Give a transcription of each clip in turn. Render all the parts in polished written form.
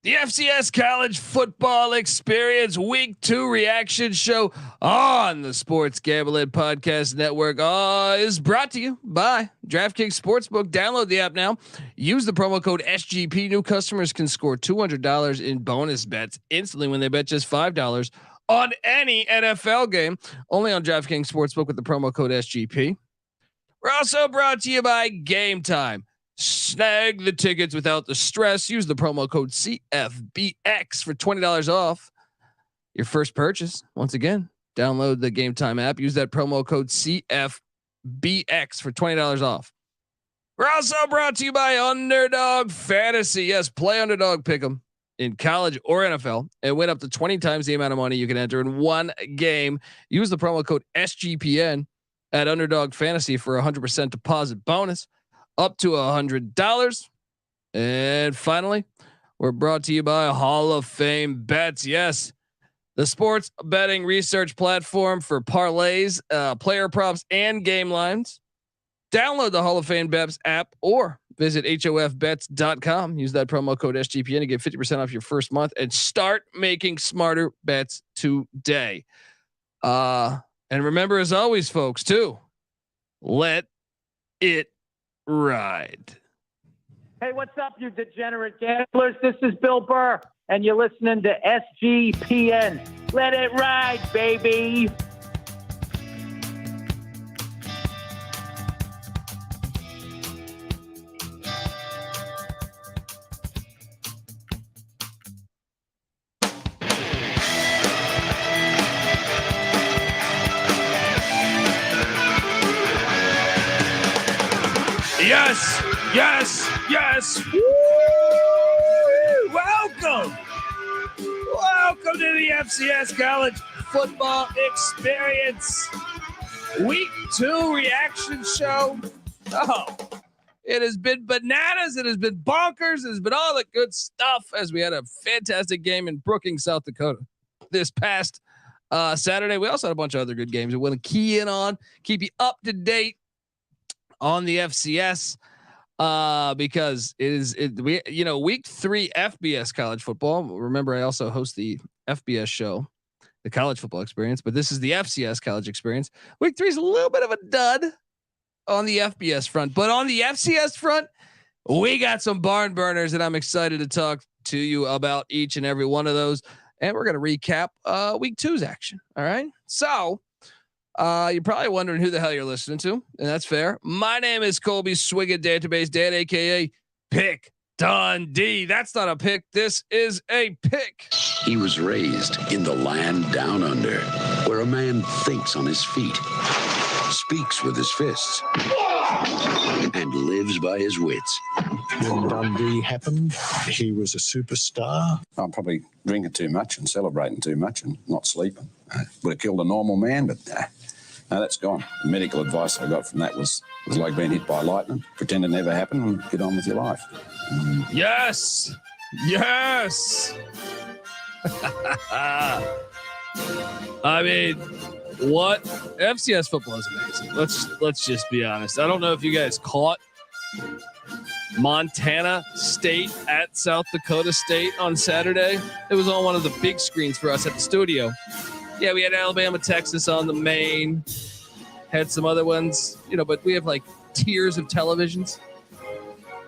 The FCS College Football Experience Week 2 reaction show on the Sports Gambling Podcast Network is brought to you by DraftKings Sportsbook. Download the app now. Use the promo code SGP. New customers can score $200 in bonus bets instantly when they bet just $5 on any NFL game. Only on DraftKings Sportsbook with the promo code SGP. We're also brought to you by Game Time. Snag the tickets without the stress. Use the promo code CFBX for $20 off your first purchase. Once again, download the Game Time app. Use that promo code CFBX for $20 off. We're also brought to you by Underdog Fantasy. Yes, play Underdog Pick'em in college or NFL and win up to 20 times the amount of money you can enter in one game. Use the promo code SGPN at Underdog Fantasy for 100% deposit bonus. Up to $100. And finally, we're brought to you by Hall of Fame Bets. Yes, the sports betting research platform for parlays, player props, and game lines. Download the Hall of Fame Bets app or visit hofbets.com. Use that promo code SGPN to get 50% off your first month and start making smarter bets today. And remember, as always, folks, too, let it ride. Hey, what's up, you degenerate gamblers? This is Bill Burr, and you're listening to SGPN. Let it ride, baby. Yes, yes, yes. Woo! Welcome to the FCS College Football Experience Week 2 reaction show. Oh, it has been bananas. It has been bonkers. It has been all the good stuff as we had a fantastic game in Brookings, South Dakota this past Saturday. We also had a bunch of other good games we want to key in on, keep you up to date on the FCS because week 3 FBS college football. Remember, I also host the FBS show, the College Football Experience, but this is the FCS College Experience. Week 3 is a little bit of a dud on the FBS front, but on the FCS front, we got some barn burners, and I'm excited to talk to you about each and every one of those. And we're going to recap week 2's action. All right. So you're probably wondering who the hell you're listening to, and that's fair. My name is Colby Swigget, Database Dan, aka Pick Dundee. That's not a pick. This is a pick. He was raised in the land down under, where a man thinks on his feet, speaks with his fists, and lives by his wits. When Dundee happened, he was a superstar. I'm probably drinking too much and celebrating too much and not sleeping. Would have killed a normal man, but no, that's gone. The medical advice I got from that was like being hit by lightning. Pretend it never happened and get on with your life. Yes. Yes. I mean, what FCS football is amazing. Let's just be honest. I don't know if you guys caught Montana State at South Dakota State on Saturday. It was on one of the big screens for us at the studio. Yeah, we had Alabama, Texas on the main, had some other ones, but we have like tiers of televisions.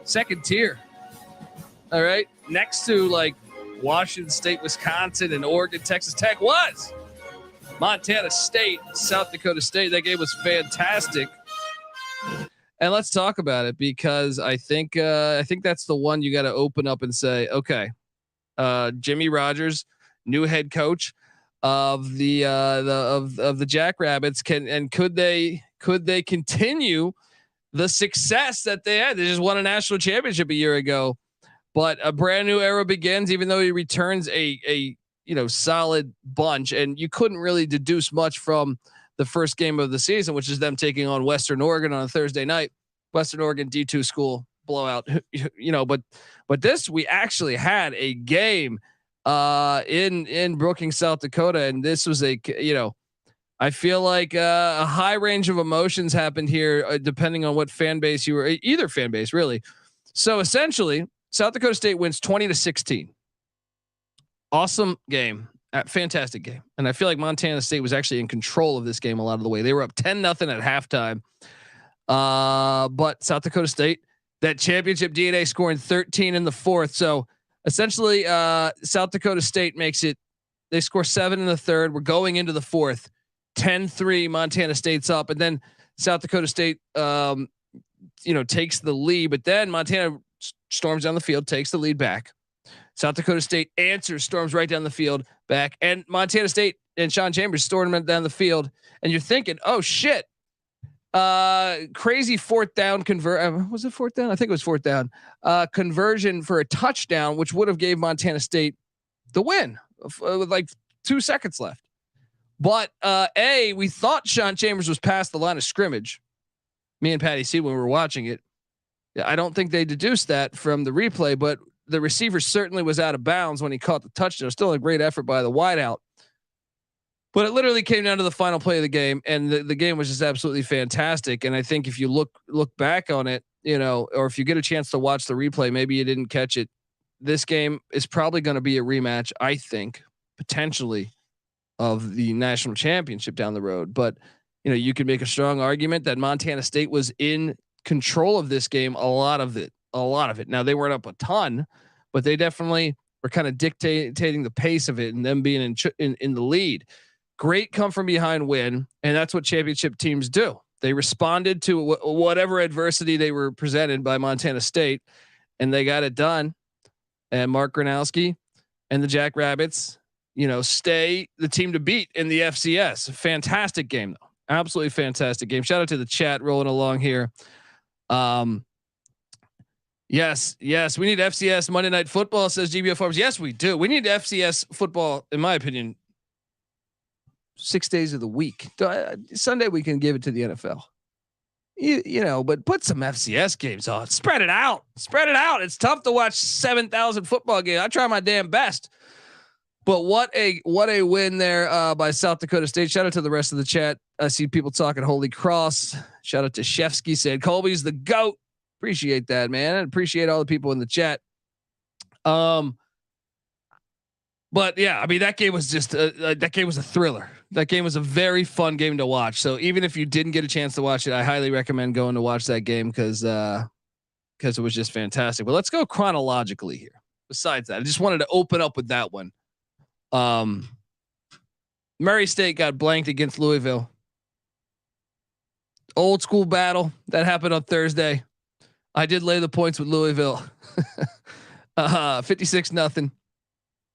Second tier. All right. Next to like Washington State, Wisconsin, and Oregon, Texas Tech was Montana State, South Dakota State. That game was fantastic. And let's talk about it because I think that's the one you got to open up and say, okay, Jimmy Rogers, new head coach of the Jackrabbits, could they continue the success that they had? They just won a national championship a year ago, but a brand new era begins. Even though he returns a solid bunch, and you couldn't really deduce much from the first game of the season, which is them taking on Western Oregon on a Thursday night. Western Oregon D2 school blowout, but this, we actually had a game in Brookings, South Dakota, and this was I feel like a high range of emotions happened here, depending on what fan base you were, either fan base really. So essentially, South Dakota State wins 20-16. Awesome game. Fantastic game. And I feel like Montana State was actually in control of this game a lot of the way. They were up 10-0 at halftime. But South Dakota State, that championship DNA, scoring 13 in the fourth. So essentially, South Dakota State makes it, they score 7 in the third. We're going into the fourth, 10-3 Montana State's up. And then South Dakota State, takes the lead, but then Montana storms down the field, takes the lead back. South Dakota State answers, storms right down the field back, and Montana State and Sean Chambers stormed down the field. And you're thinking, oh shit, crazy fourth down was it fourth down? I think it was fourth down, conversion for a touchdown, which would have gave Montana State the win with like 2 seconds left. But we thought Sean Chambers was past the line of scrimmage. Me and Patty C when we were watching it. I don't think they deduced that from the replay, but the receiver certainly was out of bounds when he caught the touchdown. Still a great effort by the wideout. But it literally came down to the final play of the game, and the game was just absolutely fantastic. And I think if you look back on it, or if you get a chance to watch the replay, maybe you didn't catch it. This game is probably going to be a rematch, I think, potentially, of the national championship down the road. But you could make a strong argument that Montana State was in control of this game. A lot of it. Now they weren't up a ton, but they definitely were kind of dictating the pace of it and them being in the lead. Great come from behind win. And that's what championship teams do. They responded to whatever adversity they were presented by Montana State, and they got it done. And Mark Gronowski and the Jackrabbits, stay the team to beat in the FCS. Fantastic game though. Absolutely fantastic game. Shout out to the chat rolling along here. Yes. We need FCS Monday Night Football, says GBO Farms. Yes, we do. We need FCS football, in my opinion, 6 days of the week. Sunday we can give it to the NFL. But put some FCS games on. Spread it out. It's tough to watch 7,000 football games. I try my damn best. But what a win there by South Dakota State. Shout out to the rest of the chat. I see people talking Holy Cross. Shout out to Shefsky, said Colby's the GOAT. Appreciate that, man. And appreciate all the people in the chat. But yeah, I mean, that game was just that game was a thriller. That game was a very fun game to watch. So even if you didn't get a chance to watch it, I highly recommend going to watch that game because it was just fantastic. But let's go chronologically here. Besides that, I just wanted to open up with that one. Murray State got blanked against Louisville. Old school battle that happened on Thursday. I did lay the points with Louisville. 56-0.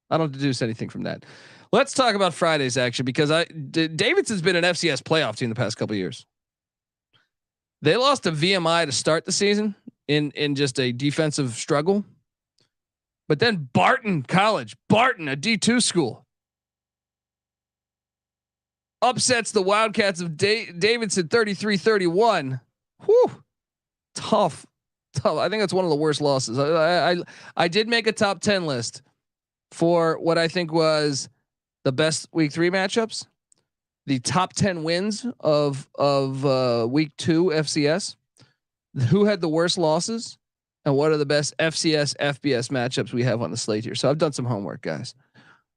I don't deduce anything from that. Let's talk about Friday's action because Davidson's been an FCS playoff team the past couple of years. They lost to VMI to start the season in just a defensive struggle. But then Barton College, a D2 school, upsets the Wildcats of Davidson 33-31. Whew. Tough. I think that's one of the worst losses. I did make a top 10 list for what I think was the best week 3 matchups, the top 10 wins of week 2 FCS, who had the worst losses, and what are the best FCS FBS matchups we have on the slate here. So I've done some homework, guys.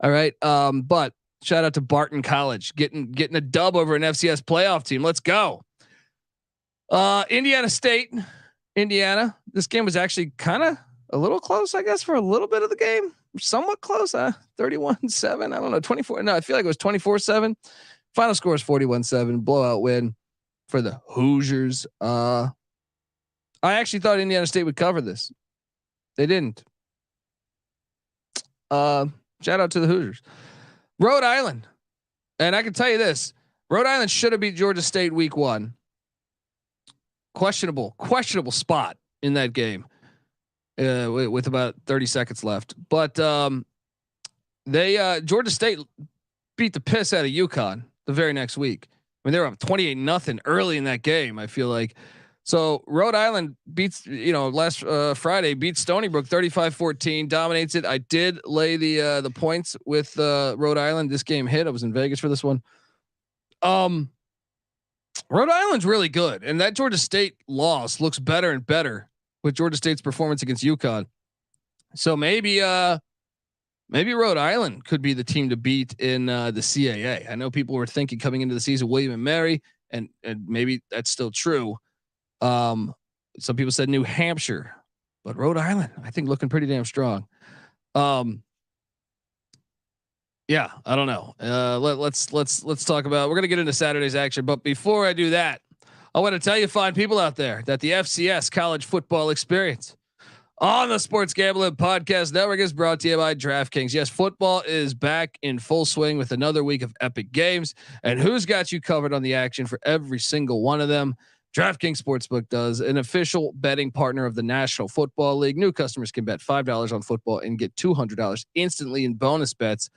All right. But shout out to Barton College getting a dub over an FCS playoff team. Let's go. Indiana State, Indiana. This game was actually kind of a little close, I guess, for a little bit of the game. Somewhat close. 31-7. I don't know. 24. No, I feel like it was 24-7. Final score is 41-7. Blowout win for the Hoosiers. I actually thought Indiana State would cover this. They didn't. Shout out to the Hoosiers. Rhode Island. And I can tell you this. Rhode Island should have beat Georgia State week 1. Questionable spot in that game with about 30 seconds left. But Georgia State beat the piss out of UConn the very next week. I mean, they were up 28-0 early in that game, I feel like. So Rhode Island beats, last Friday beat Stony Brook 35-14, dominates it. I did lay the points with Rhode Island. This game hit. I was in Vegas for this one. Rhode Island's really good, and that Georgia State loss looks better and better with Georgia State's performance against UConn. So maybe Maybe Rhode Island could be the team to beat in the CAA. I know people were thinking coming into the season, William and Mary, and maybe that's still true. Some people said New Hampshire, but Rhode Island, I think, looking pretty damn strong. Yeah, I don't know. Let's talk about. We're gonna get into Saturday's action, but before I do that, I want to tell you, fine people out there, that the FCS College Football Experience on the Sports Gambling Podcast Network is brought to you by DraftKings. Yes, football is back in full swing with another week of epic games, and who's got you covered on the action for every single one of them? DraftKings Sportsbook does, an official betting partner of the National Football League. New customers can bet $5 on football and get $200 instantly in bonus bets.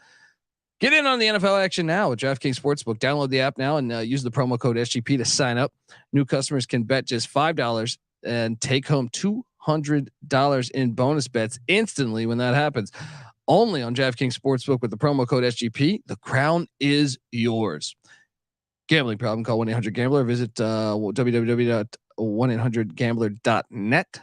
Get in on the NFL action now with DraftKings Sportsbook. Download the app now and use the promo code SGP to sign up. New customers can bet just $5 and take home $200 in bonus bets instantly when that happens. Only on DraftKings Sportsbook with the promo code SGP. The crown is yours. Gambling problem? Call 1-800-GAMBLER. Visit www.1800gambler.net.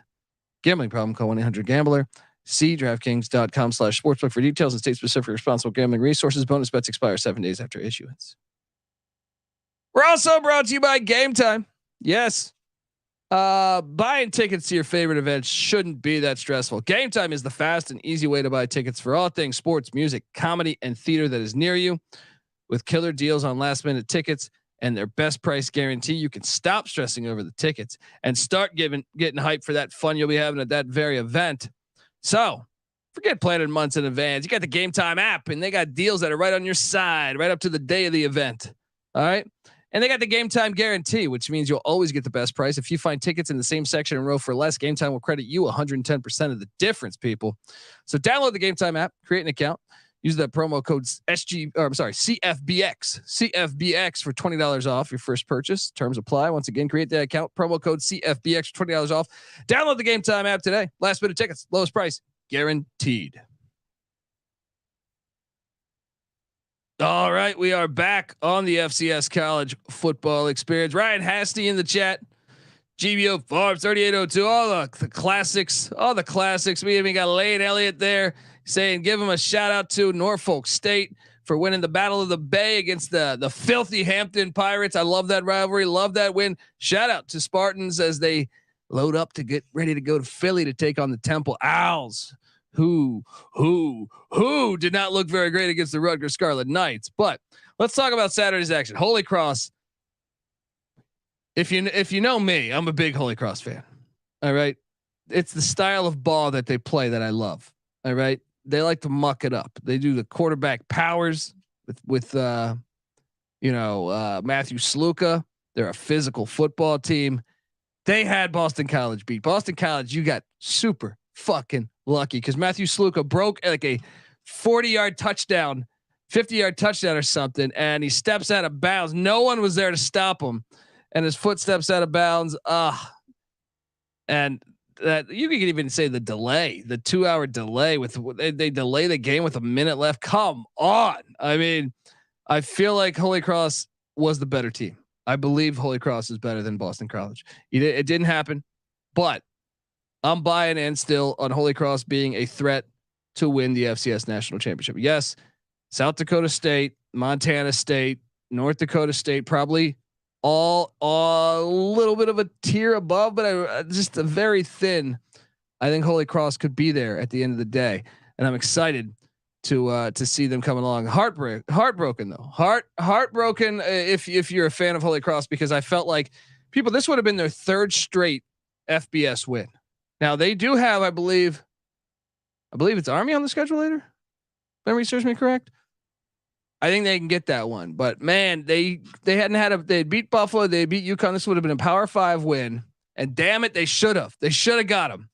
Gambling problem? Call 1-800-GAMBLER. See DraftKings.com/sportsbook for details and state-specific responsible gambling resources. Bonus bets expire 7 days after issuance. We're also brought to you by Game Time. Yes. Buying tickets to your favorite events shouldn't be that stressful. Game Time is the fast and easy way to buy tickets for all things sports, music, comedy, and theater that is near you. With killer deals on last-minute tickets and their best price guarantee, you can stop stressing over the tickets and start getting hyped for that fun you'll be having at that very event. So forget planning months in advance. You got the Game Time app, and they got deals that are right on your side, right up to the day of the event. All right. And they got the Game Time guarantee, which means you'll always get the best price. If you find tickets in the same section and row for less, Game Time will credit you 110% of the difference, people. So download the Game Time app, create an account, use that promo code CFBX for $20 off your first purchase. Terms apply. Once again, create that account, promo code CFBX for $20 off. Download the Game Time app today. Last minute tickets, lowest price guaranteed. All right, we are back on the FCS College Football Experience. Ryan Hasty in the chat. GBO Forbes 3802. All the classics. All the classics. We even got Lane Elliott there saying, give him a shout out to Norfolk State for winning the Battle of the Bay against the filthy Hampton Pirates. I love that rivalry. Love that win. Shout out to Spartans as they load up to get ready to go to Philly to take on the Temple Owls, who did not look very great against the Rutgers Scarlet Knights. But let's talk about Saturday's action. Holy Cross. If you know me, I'm a big Holy Cross fan. All right. It's the style of ball that they play that I love. All right. They like to muck it up. They do the quarterback powers with Matthew Salukis. They're a physical football team. They had Boston College beat. Boston College, you got super fucking lucky because Matthew Salukis broke like a 40-yard touchdown, 50-yard touchdown or something, and he steps out of bounds. No one was there to stop him, and his foot steps out of bounds. And that you could even say the delay, the 2-hour delay with they delay the game with a minute left. Come on. I mean, I feel like Holy Cross was the better team. I believe Holy Cross is better than Boston College. It didn't happen, but I'm buying in still on Holy Cross being a threat to win the FCS national championship. Yes. South Dakota State, Montana State, North Dakota State, probably all a little bit of a tier above, but just a very thin. I think Holy Cross could be there at the end of the day, and I'm excited to see them coming along. Heartbroken though, heartbroken. If you're a fan of Holy Cross, because I felt like this would have been their third straight FBS win. Now they do have, I believe it's Army on the schedule later. If memory serves me correct. I think they can get that one, but man, they they beat Buffalo, they beat UConn. This would have been a Power 5 win, and damn it, they should have got him.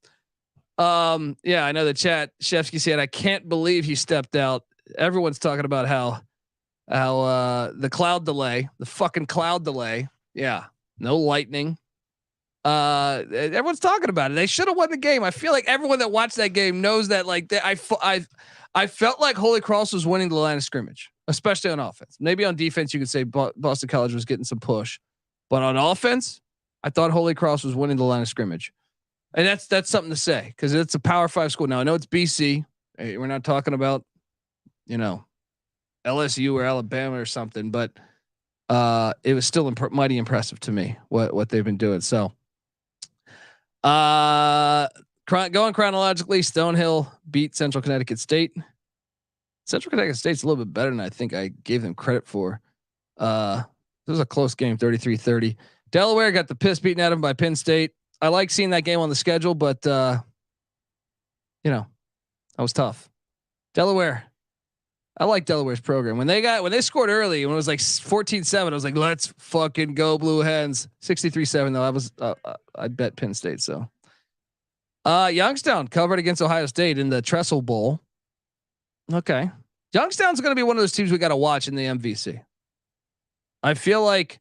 Yeah, I know the chat. Shefsky said, I can't believe he stepped out. Everyone's talking about how the cloud delay, the fucking cloud delay. Yeah, no lightning. Everyone's talking about it. They should have won the game. I feel like everyone that watched that game knows that. Like I felt like Holy Cross was winning the line of scrimmage, especially on offense. Maybe on defense, you could say Boston College was getting some push, but on offense, I thought Holy Cross was winning the line of scrimmage, and that's something to say because it's a Power 5 school. Now I know it's BC. We're not talking about LSU or Alabama or something, but it was still mighty impressive to me what they've been doing. So, going chronologically, Stonehill beat Central Connecticut State. Central Connecticut State's a little bit better than I think I gave them credit for. This was a close game, 33-30. Delaware got the piss beaten out of them by Penn State. I like seeing that game on the schedule, but that was tough. Delaware. I like Delaware's program. When they scored early, when it was like 14-7, I was like, let's fucking go Blue Hens. 63-7 though. I bet Penn State. So, Youngstown covered against Ohio State in the Trestle Bowl. Okay. Youngstown's going to be one of those teams we got to watch in the MVC. I feel like,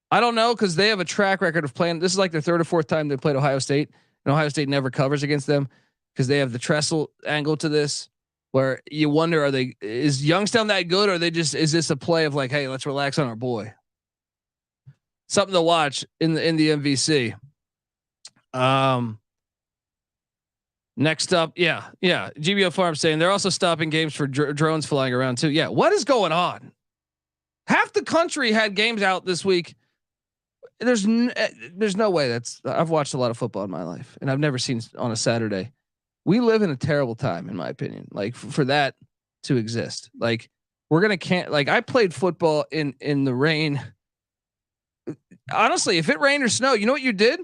I don't know, because they have a track record of playing. This is like their third or fourth time they played Ohio State, and Ohio State never covers against them because they have the Trestle angle to this, where you wonder, is Youngstown that good, or is this a play of like, hey, let's relax on our boy? Something to watch in the MVC. Next up, yeah. GBO Farm saying they're also stopping games for drones flying around too. Yeah, what is going on? Half the country had games out this week. There's no way I've watched a lot of football in my life, and I've never seen on a Saturday. We live in a terrible time, in my opinion. Like for that to exist, like I played football in the rain. Honestly, if it rained or snowed, you know what you did?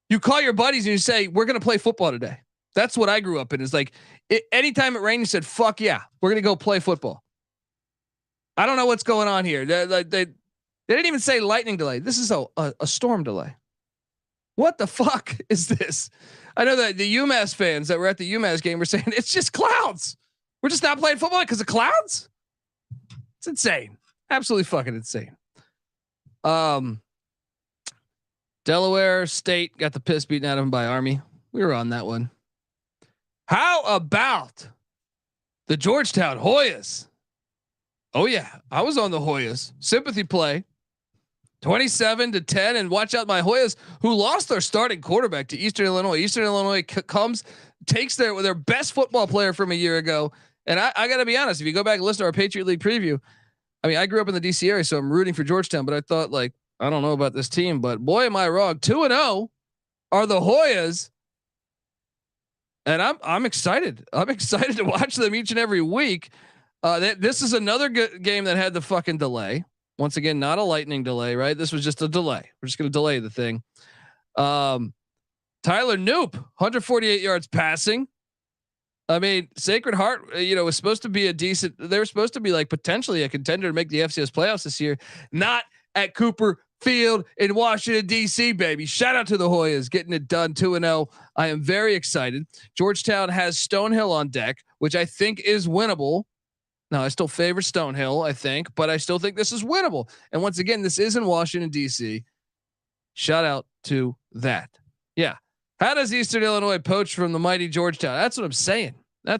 You call your buddies and you say, we're going to play football today. That's what I grew up in. Is like anytime it rained, you said, fuck yeah, we're going to go play football. I don't know what's going on here. They didn't even say lightning delay. This is a storm delay. What the fuck is this? I know that the UMass fans that were at the UMass game were saying it's just clouds. We're just not playing football because of clouds. It's insane. Absolutely fucking insane. Delaware State got the piss beaten out of them by Army. We were on that one. How about the Georgetown Hoyas? Oh yeah, I was on the Hoyas. Sympathy play. 27-10, and watch out my Hoyas, who lost their starting quarterback to Eastern Illinois. Eastern Illinois takes their best football player from a year ago. And I got to be honest, if you go back and listen to our Patriot League preview, I mean, I grew up in the DC area, so I'm rooting for Georgetown, but I thought like, I don't know about this team, but boy, am I wrong. 2-0 are the Hoyas. And I'm excited. I'm excited to watch them each and every week. This is another good game that had the fucking delay. Once again, not a lightning delay, right? This was just a delay. We're just going to delay the thing. Tyler Noop, 148 yards passing. I mean, Sacred Heart, was supposed to be a decent. They were supposed to be like potentially a contender to make the FCS playoffs this year. Not at Cooper Field in Washington D.C. Baby. Shout out to the Hoyas getting it done 2-0. I am very excited. Georgetown has Stonehill on deck, which I think is winnable. Now, I still favor Stonehill, I think, but I still think this is winnable. And once again, this is in Washington, D.C. Shout out to that. Yeah. How does Eastern Illinois poach from the mighty Georgetown? That's what I'm saying. Yeah,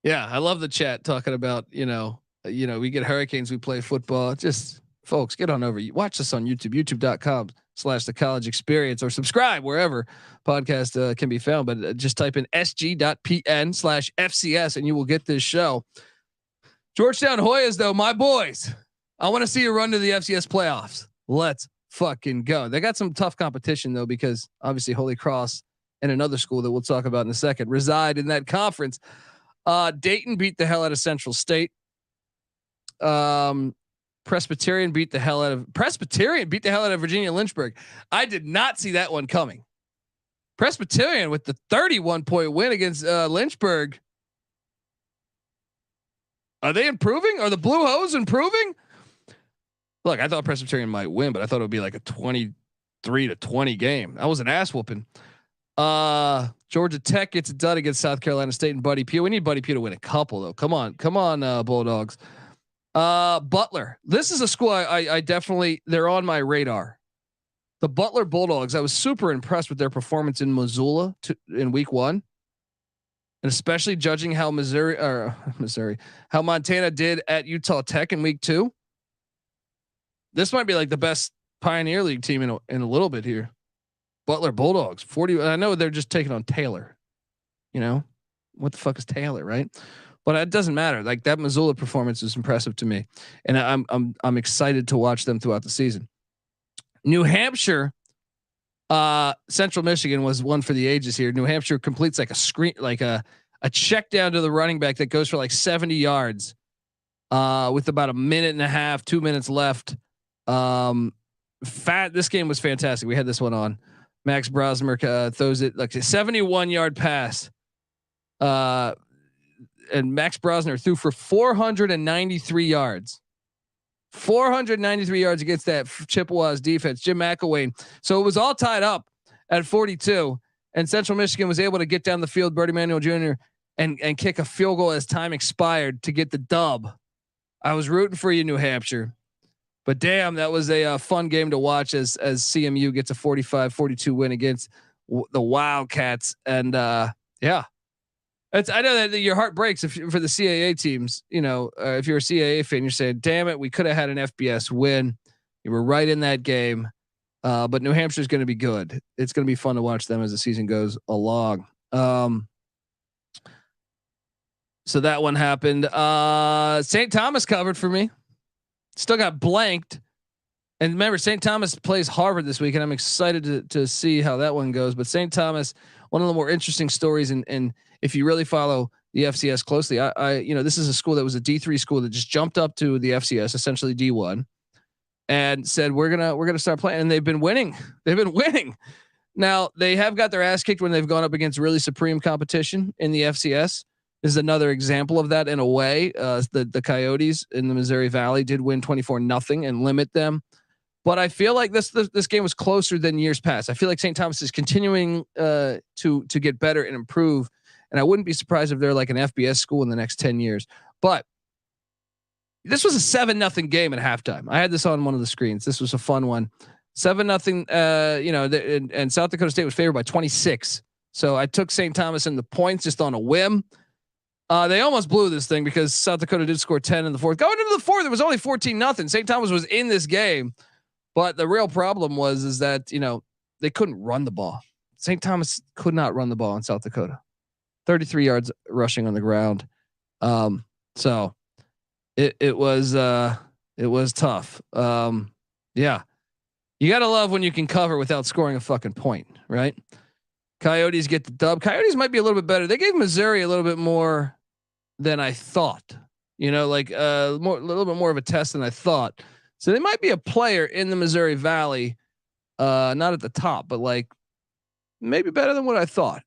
I love the chat talking about, we get hurricanes, we play football. Just folks, get on over. Watch us on YouTube, youtube.com/the college experience, or subscribe wherever podcast can be found. But just type in sg.pn/FCS and you will get this show. Georgetown Hoyas, though, my boys, I want to see you run to the FCS playoffs. Let's fucking go. They got some tough competition though, because obviously Holy Cross and another school that we'll talk about in a second reside in that conference. Dayton beat the hell out of Central State. Presbyterian beat the hell out of Virginia Lynchburg. I did not see that one coming. Presbyterian with the 31-point win against Lynchburg. Are they improving? Are the Blue Hose improving? Look, I thought Presbyterian might win, but I thought it would be like a 23-20 game. That was an ass whooping. Georgia Tech gets it done against South Carolina State and Buddy Pugh. We need Buddy Pugh to win a couple though. Come on, Bulldogs. Butler. This is a school I definitely, they're on my radar. The Butler Bulldogs. I was super impressed with their performance in Missoula in week 1. And especially judging how how Montana did at Utah Tech in week 2. This might be like the best Pioneer League team in a little bit here. Butler Bulldogs 40. I know they're just taking on Taylor, what the fuck is Taylor, right? But it doesn't matter. Like that Missoula performance is impressive to me, and I'm excited to watch them throughout the season. New Hampshire, Central Michigan was one for the ages here. New Hampshire completes like a screen, like a check down to the running back that goes for like 70 yards, with about a minute and a half, 2 minutes left. This game was fantastic. We had this one on. Max Brosmer throws it like a 71-yard pass. And Max Brosner threw for 493 yards. 493 yards against that Chippewa's defense, Jim McElwain. So it was all tied up at 42, and Central Michigan was able to get down the field, Bertie Manuel Jr. and kick a field goal as time expired to get the dub. I was rooting for you, New Hampshire, but damn, that was a fun game to watch as CMU gets a 45-42 win against the Wildcats. And yeah. I know that your heart breaks for the CAA teams. You know, if you're a CAA fan, you're saying, "Damn it, we could have had an FBS win. You were right in that game." But New Hampshire is going to be good. It's going to be fun to watch them as the season goes along. So that one happened. St. Thomas covered for me. Still got blanked. And remember, St. Thomas plays Harvard this week, and I'm excited to see how that one goes. But St. Thomas, one of the more interesting stories, and if you really follow the FCS closely, this is a school that was a D3 school that just jumped up to the FCS, essentially D1, and said we're gonna start playing, and they've been winning. Now they have got their ass kicked when they've gone up against really supreme competition in the FCS. This is another example of that in a way. The Coyotes in the Missouri Valley did win 24-0 and limit them. But I feel like this game was closer than years past. I feel like St. Thomas is continuing to get better and improve. And I wouldn't be surprised if they're like an FBS school in the next 10 years. But this was a 7-0 game at halftime. I had this on one of the screens. This was a fun one. 7-0. And South Dakota State was favored by 26. So I took St. Thomas in the points just on a whim. They almost blew this thing because South Dakota did score 10 in the fourth. Going into the fourth, it was only 14-0. St. Thomas was in this game. But the real problem was that, they couldn't run the ball. St. Thomas could not run the ball in South Dakota. 33 yards rushing on the ground. So it was tough. Yeah. You got to love when you can cover without scoring a fucking point, right? Coyotes get the dub. Coyotes might be a little bit better. They gave Missouri a little bit more than I thought, a little bit more of a test than I thought. So they might be a player in the Missouri Valley, not at the top, but like maybe better than what I thought.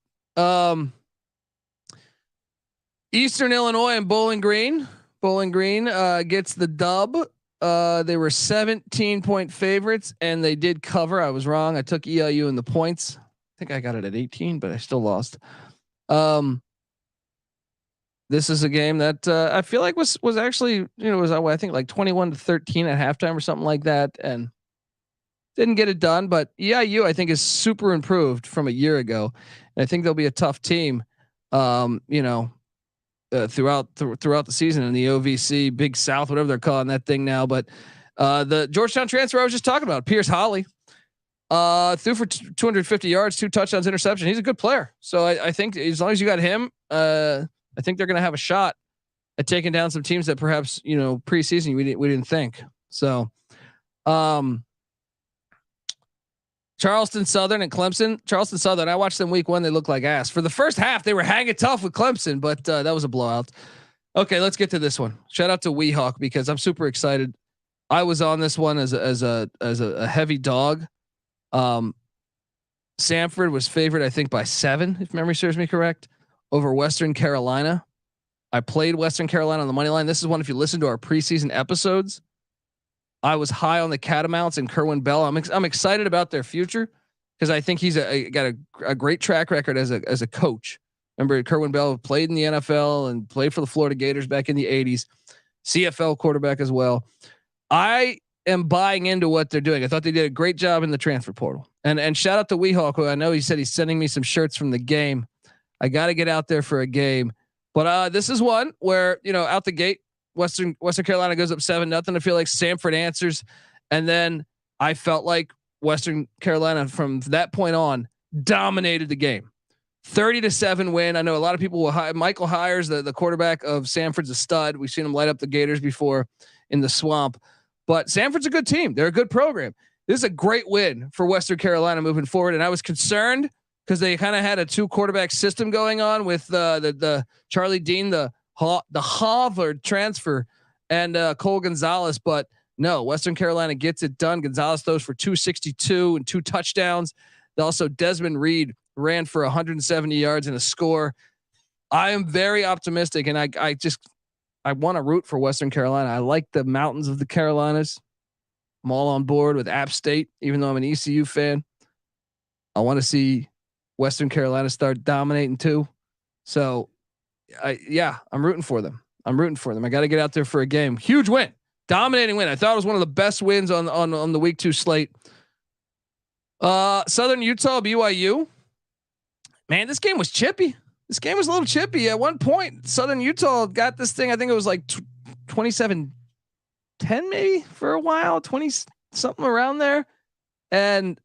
Eastern Illinois and Bowling Green. Bowling Green gets the dub. They were 17-point favorites, and they did cover. I was wrong. I took EIU in the points. I think I got it at 18, but I still lost. This is a game that I feel like was actually, was I think like 21-13 at halftime or something like that, and didn't get it done. But EIU I think is super improved from a year ago, and I think they'll be a tough team, throughout the season in the OVC, Big South, whatever they're calling that thing now. But the Georgetown transfer I was just talking about, Pierce Holly, threw for 250 yards, 2 touchdowns, interception. He's a good player, so I think as long as you got him, I think they're going to have a shot at taking down some teams that perhaps preseason we didn't think. So, Charleston Southern and Clemson. Charleston Southern, I watched them week 1. They looked like ass. For the first half, they were hanging tough with Clemson, but that was a blowout. Okay, let's get to this one. Shout out to Weehawk because I'm super excited. I was on this one as a heavy dog. Samford was favored, I think, by 7, if memory serves me correct, over Western Carolina. I played Western Carolina on the money line. This is one, if you listen to our preseason episodes, I was high on the Catamounts and Kerwin Bell. I'm excited about their future because I think he's got a great track record as a coach. Remember, Kerwin Bell played in the NFL and played for the Florida Gators back in the 80s, CFL quarterback as well. I am buying into what they're doing. I thought they did a great job in the transfer portal. And shout out to Weehawk, who I know he said he's sending me some shirts from the game. I got to get out there for a game. But this is one where, out the gate, Western Carolina goes up 7-0. I feel like Samford answers. And then I felt like Western Carolina from that point on dominated the game. 30-7 win. I know a lot of people will. Michael Hires, the quarterback of Sanford's a stud. We've seen him light up the Gators before in the swamp, but Sanford's a good team. They're a good program. This is a great win for Western Carolina moving forward. And I was concerned because they kind of had a 2 quarterback system going on with the Charlie Dean, the Harvard transfer, and Cole Gonzalez. But no, Western Carolina gets it done. Gonzalez throws for 262 and 2 touchdowns. Also, Desmond Reed ran for 170 yards and a score. I am very optimistic, and I want to root for Western Carolina. I like the mountains of the Carolinas. I'm all on board with App State, even though I'm an ECU fan. I want to see Western Carolina start dominating too. So, I'm rooting for them. I got to get out there for a game. Huge win, dominating win. I thought it was one of the best wins on the week 2 slate. Southern Utah, BYU. Man, this game was chippy. This game was a little chippy at one point. Southern Utah got this thing. I think it was like 27-10 maybe for a while, 20 something around there. And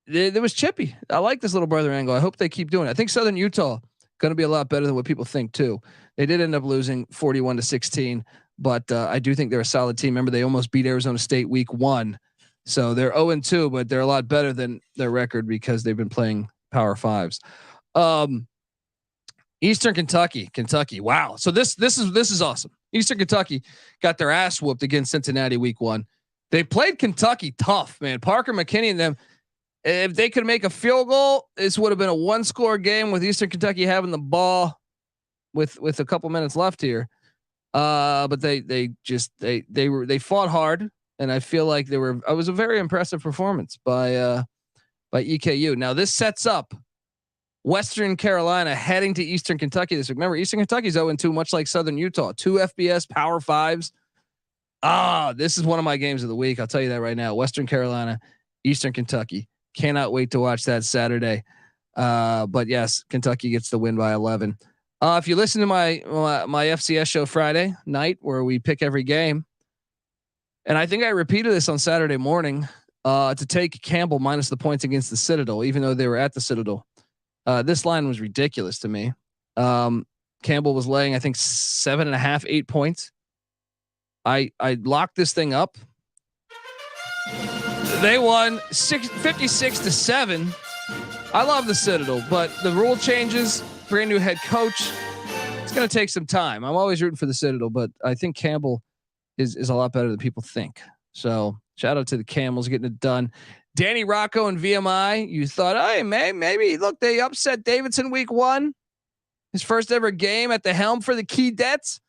it was chippy. I like this little brother angle. I hope they keep doing it. I think Southern Utah going to be a lot better than what people think too. They did end up losing 41-16, but I do think they're a solid team. Remember, they almost beat Arizona State week 1. So they're 0-2, but they're a lot better than their record because they've been playing Power 5s. Eastern Kentucky. Wow. So this is awesome. Eastern Kentucky got their ass whooped against Cincinnati week 1. They played Kentucky tough, man. Parker McKinney and them, if they could make a field goal, this would have been a 1-score game with Eastern Kentucky having the ball with a couple minutes left here. But they fought hard, and I feel like it was a very impressive performance by EKU. Now this sets up Western Carolina heading to Eastern Kentucky this week. Remember, Eastern Kentucky's 0-2, much like Southern Utah. 2 FBS Power 5s. This is one of my games of the week. I'll tell you that right now. Western Carolina, Eastern Kentucky. Cannot wait to watch that Saturday. But yes, Kentucky gets the win by 11. If you listen to my FCS show Friday night, where we pick every game, and I think I repeated this on Saturday morning, to take Campbell minus the points against the Citadel, even though they were at the Citadel. This line was ridiculous to me. Campbell was laying, I think 7.5, 8 points. I locked this thing up. They won 56-7. I love the Citadel, but the rule changes, brand new head coach. It's going to take some time. I'm always rooting for the Citadel, but I think Campbell is a lot better than people think. So shout out to the Camels getting it done. Danny Rocco and VMI. You thought, hey, maybe look, they upset Davidson week 1, his first ever game at the helm for the Keydets.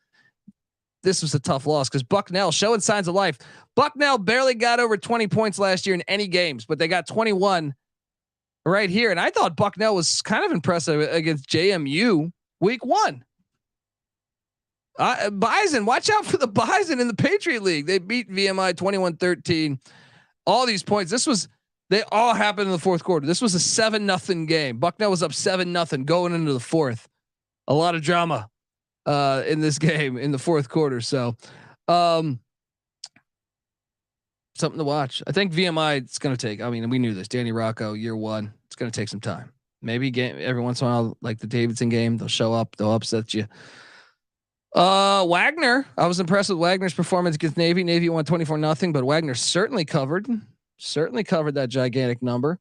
This was a tough loss because Bucknell showing signs of life. Bucknell barely got over 20 points last year in any games, but they got 21 right here. And I thought Bucknell was kind of impressive against JMU week 1. Bison, watch out for the Bison in the Patriot League. They beat VMI 21-13. All these points. They all happened in the fourth quarter. This was a 7-0 game. Bucknell was up 7-0 going into the fourth. A lot of drama in this game in the fourth quarter. So something to watch. I think VMI it's going to take, I mean, we knew this. Danny Rocco, year 1. It's going to take some time. Maybe every once in a while, like the Davidson game, they'll show up, they'll upset you. Wagner, I was impressed with Wagner's performance against Navy. Navy won 24-0, but Wagner certainly covered that gigantic number.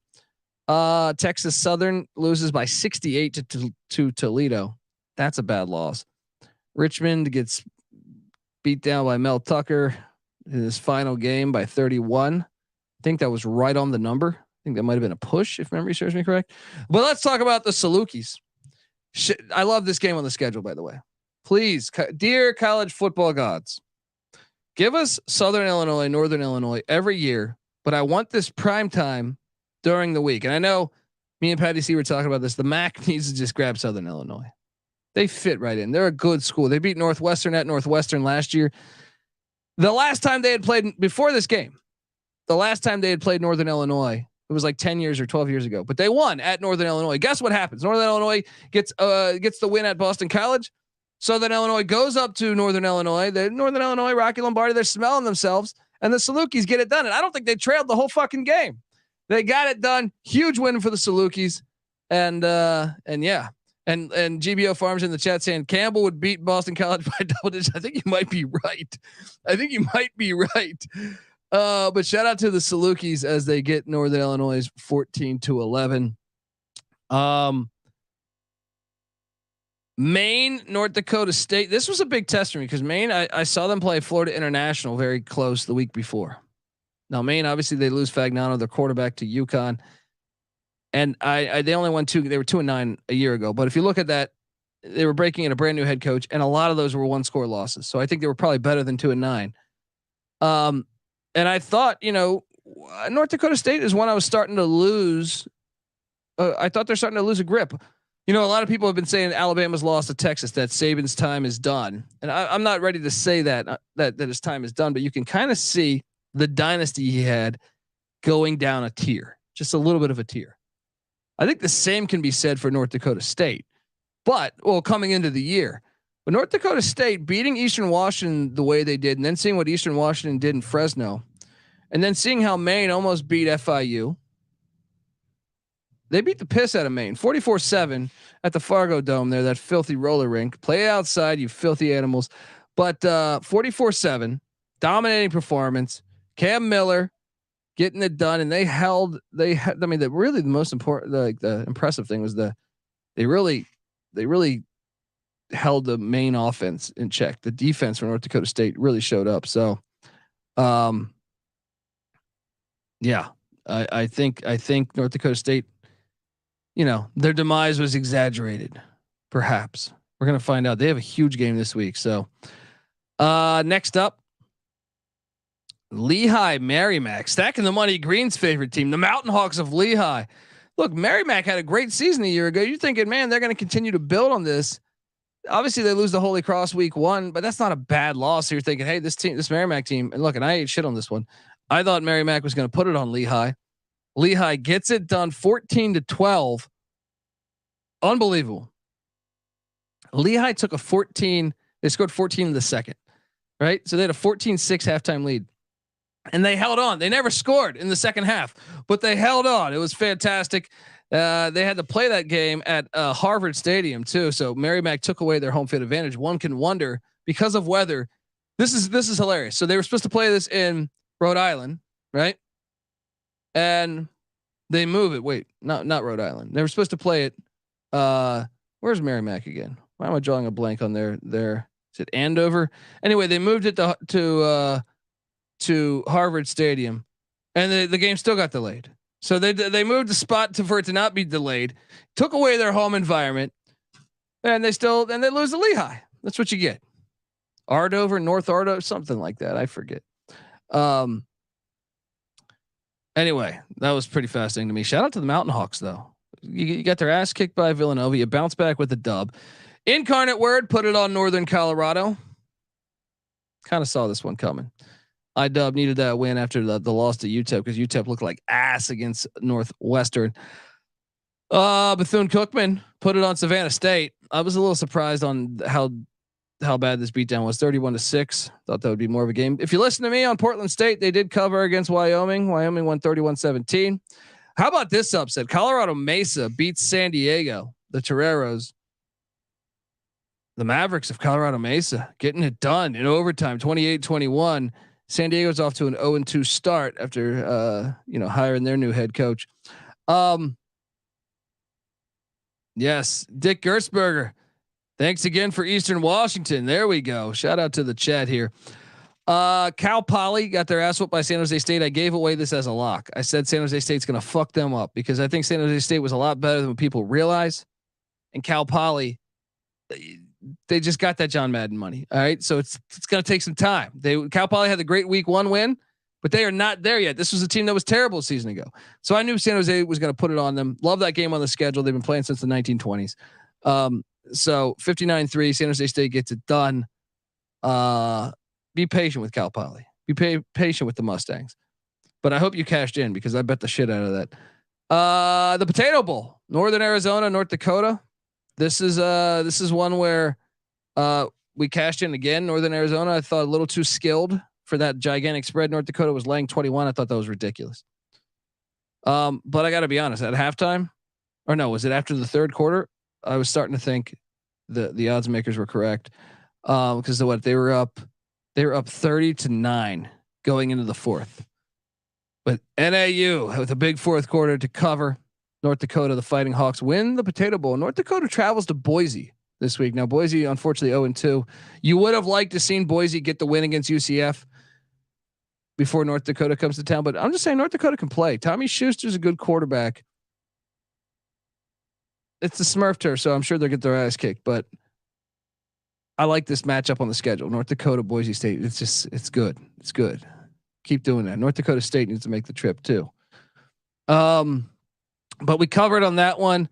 Texas Southern loses by 68 to Toledo. That's a bad loss. Richmond gets beat down by Mel Tucker in his final game by 31. I think that was right on the number. I think that might have been a push if memory serves me correct. But let's talk about the Salukis. I love this game on the schedule, by the way. Please, dear college football gods, give us Southern Illinois, Northern Illinois every year, but I want this prime time during the week. And I know me and Patty C were talking about this. The MAC needs to just grab Southern Illinois. They fit right in. They're a good school. They beat Northwestern at Northwestern last year. The last time they had played before this game, the last time they had played Northern Illinois, it was like 10 years or 12 years ago, but they won at Northern Illinois. Guess what happens? Northern Illinois gets the win at Boston College. Southern Illinois goes up to Northern Illinois. The Northern Illinois, Rocky Lombardi, they're smelling themselves, and the Salukis get it done. And I don't think they trailed the whole fucking game. They got it done. Huge win for the Salukis. And yeah. And GBO Farms in the chat saying Campbell would beat Boston College by double digits. I think you might be right. But shout out to the Salukis as they get Northern Illinois 14-11. Maine, North Dakota State. This was a big test for me because Maine, I saw them play Florida International very close the week before. Now Maine, obviously they lose Fagnano, their quarterback, to UConn. And they only won 2. They were 2-9 a year ago. But if you look at that, they were breaking in a brand new head coach, and a lot of those were 1-score losses. So I think they were probably better than 2-9. And I thought, North Dakota State is one I was starting to lose. I thought they're starting to lose a grip. A lot of people have been saying Alabama's lost to Texas, that Saban's time is done. And I'm not ready to say that his time is done, but you can kind of see the dynasty he had going down a tier, just a little bit of a tier. I think the same can be said for North Dakota State, coming into the year. But North Dakota State beating Eastern Washington the way they did, and then seeing what Eastern Washington did in Fresno, and then seeing how Maine almost beat FIU. They beat the piss out of Maine, 44-7 at the Fargo Dome there, that filthy roller rink. Play outside, you filthy animals. But 44-7, dominating performance. Cam Miller getting it done, and the most important, the impressive thing was they really held the main offense in check. The defense for North Dakota State really showed up. So, yeah, I think North Dakota State, their demise was exaggerated. Perhaps we're going to find out. They have a huge game this week. So, next up, Lehigh Merrimack, stacking the money. Green's favorite team, the Mountain Hawks of Lehigh. Look, Merrimack had a great season a year ago. You're thinking, man, they're going to continue to build on this. Obviously, they lose the Holy Cross week 1, but that's not a bad loss. So you're thinking, hey, this Merrimack team, and look, and I ate shit on this one. I thought Merrimack was going to put it on Lehigh. Lehigh gets it done, 14-12. Unbelievable. Lehigh took a 14. They scored 14 in the second, right? So they had a 14-6 halftime lead. And they held on. They never scored in the second half, but they held on. It was fantastic. They had to play that game at Harvard Stadium too. So Merrimack took away their home field advantage. One can wonder, because of weather. This is hilarious. So they were supposed to play this in Rhode Island, right? And they move it. Wait, not Rhode Island. They were supposed to play it. Where's Merrimack again? Why am I drawing a blank on their? Is it Andover? Anyway, they moved it to Harvard Stadium, and the game still got delayed. So they moved the spot for it to not be delayed, took away their home environment, and they lose to Lehigh. That's what you get. Ardover, North Ardover, something like that. I forget. Anyway, that was pretty fascinating to me. Shout out to the Mountain Hawks though. You got their ass kicked by Villanova. You bounce back with a dub. Incarnate Word put it on Northern Colorado. Kind of saw this one coming. IDub needed that win after the loss to UTEP because UTEP looked like ass against Northwestern. Bethune-Cookman put it on Savannah State. I was a little surprised on how bad this beatdown was. 31-6. Thought that would be more of a game. If you listen to me on Portland State, they did cover against Wyoming. Wyoming won 31-17. How about this upset? Colorado Mesa beats San Diego. The Toreros. The Mavericks of Colorado Mesa getting it done in overtime, 28-21. San Diego's off to an 0-2 start after hiring their new head coach. Yes, Dick Gertzberger. Thanks again for Eastern Washington. There we go. Shout out to the chat here. Cal Poly got their ass whooped by San Jose State. I gave away this as a lock. I said San Jose State's going to fuck them up because I think San Jose State was a lot better than what people realize. And Cal Poly, they just got that John Madden money. All right. So it's going to take some time. Cal Poly had the great week 1 win, but they are not there yet. This was a team that was terrible a season ago. So I knew San Jose was going to put it on them. Love that game on the schedule. They've been playing since the 1920s. So 59-3, San Jose State gets it done. Be patient with Cal Poly. Be patient with the Mustangs. But I hope you cashed in because I bet the shit out of that. The Potato Bowl, Northern Arizona, North Dakota. This is one where we cashed in again. Northern Arizona, I thought a little too skilled for that gigantic spread. North Dakota was laying 21. I thought that was ridiculous. But I got to be honest. At halftime, or no, was it after the third quarter? I was starting to think the odds makers were correct. Because they were up 30-9 going into the fourth, but NAU with a big fourth quarter to cover. North Dakota, the Fighting Hawks win the Potato Bowl. North Dakota travels to Boise this week. Now Boise, unfortunately 0-2. You would have liked to seen Boise get the win against UCF before North Dakota comes to town, but I'm just saying North Dakota can play. Tommy Schuster's a good quarterback. It's the Smurf turf, so I'm sure they'll get their ass kicked, but I like this matchup on the schedule. North Dakota, Boise State. It's good. It's good. Keep doing that. North Dakota State needs to make the trip too. But we covered on that one.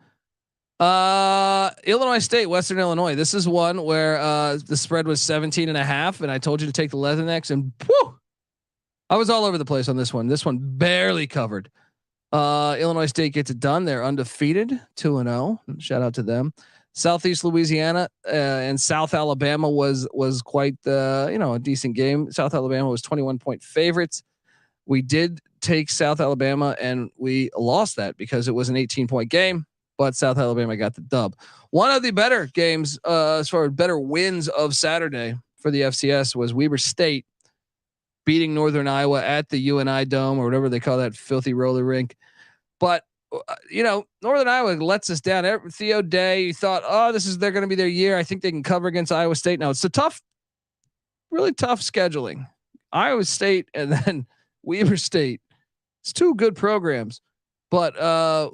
Illinois State, Western Illinois. This is one where the spread was 17.5, and I told you to take the Leathernecks, and whew, I was all over the place on this one. This one barely covered. Illinois State gets it done. They're undefeated, 2-0. Shout out to them. Southeast Louisiana and South Alabama was quite a decent game. South Alabama was 21-point favorites. We did take South Alabama and we lost that because it was an 18-point game, but South Alabama got the dub. One of the better games, as far as better wins of Saturday for the FCS, was Weber State beating Northern Iowa at the UNI Dome, or whatever they call that filthy roller rink. But Northern Iowa lets us down. Theo Day, you thought, they're going to be their year. I think they can cover against Iowa State. Now it's really tough scheduling. Iowa State and then Weber State. It's two good programs, but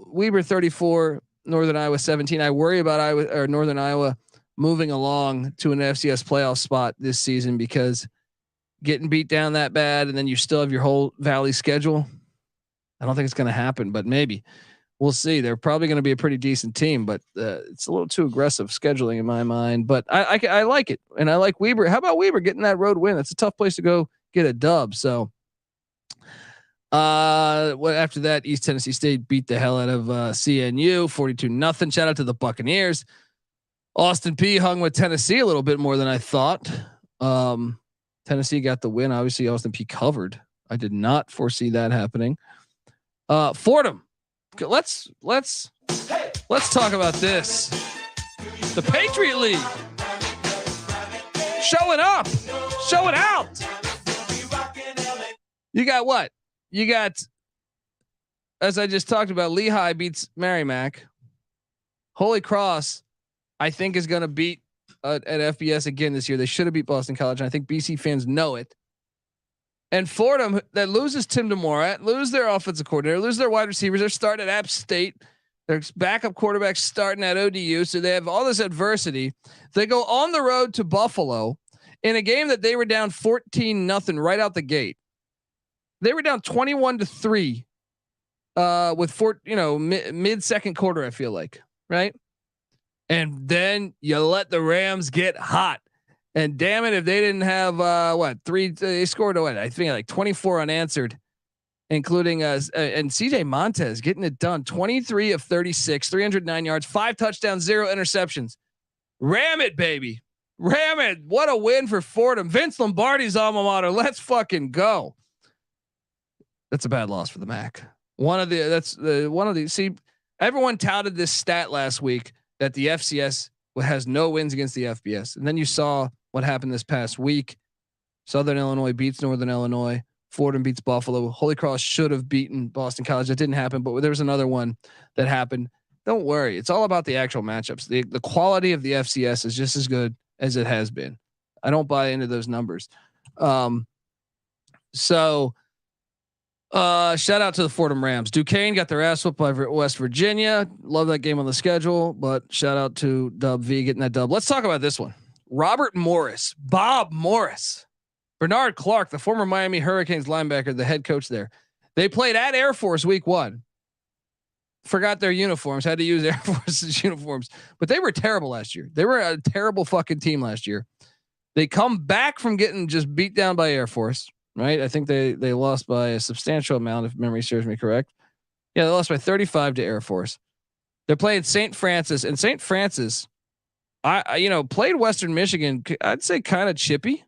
Weber 34, Northern Iowa 17. I worry about Northern Iowa moving along to an FCS playoff spot this season because getting beat down that bad, and then you still have your whole Valley schedule. I don't think it's going to happen, but maybe. We'll see. They're probably going to be a pretty decent team, but it's a little too aggressive scheduling in my mind. But I like it, and I like Weber. How about Weber getting that road win? That's a tough place to go get a dub. So, after that, East Tennessee State beat the hell out of CNU 42-0. Shout out to the Buccaneers. Austin Peay hung with Tennessee a little bit more than I thought. Tennessee got the win. Obviously, Austin Peay covered. I did not foresee that happening. Fordham. Let's talk about this. The Patriot League showing up, showing out. You got what? You got, as I just talked about, Lehigh beats Merrimack. Holy Cross, I think, is going to beat at FBS again this year. They should have beat Boston College, and I think BC fans know it. And Fordham, that loses Tim DeMora, lose their offensive coordinator, lose their wide receivers. They're starting at App State. Their backup quarterback starting at ODU. So they have all this adversity. They go on the road to Buffalo in a game that they were down 14-0 right out the gate. They were down 21-3 with mid second quarter, I feel like, right? And then you let the Rams get hot. And damn it, if they didn't have they scored I think like 24 unanswered, including and CJ Montes getting it done. 23 of 36, 309 yards, 5 touchdowns, 0 interceptions. Ram it, baby. Ram it. What a win for Fordham. Vince Lombardi's alma mater. Let's fucking go. That's a bad loss for the MAC. See, everyone touted this stat last week that the FCS has no wins against the FBS. And then you saw what happened this past week. Southern Illinois beats Northern Illinois. Fordham beats Buffalo. Holy Cross should have beaten Boston College. That didn't happen, but there was another one that happened. Don't worry. It's all about the actual matchups. The quality of the FCS is just as good as it has been. I don't buy into those numbers. Shout out to the Fordham Rams. Duquesne got their ass whooped by West Virginia. Love that game on the schedule, but shout out to Dub V getting that dub. Let's talk about this one. Robert Morris, Bob Morris, Bernard Clark, the former Miami Hurricanes linebacker, the head coach there. They played at Air Force week 1. Forgot their uniforms, had to use Air Force's uniforms, but they were terrible last year. They were a terrible fucking team last year. They come back from getting just beat down by Air Force. Right. I think they lost by a substantial amount, if memory serves me correct. Yeah. They lost by 35 to Air Force. They're playing St. Francis, and St. Francis, I played Western Michigan. I'd say kind of chippy.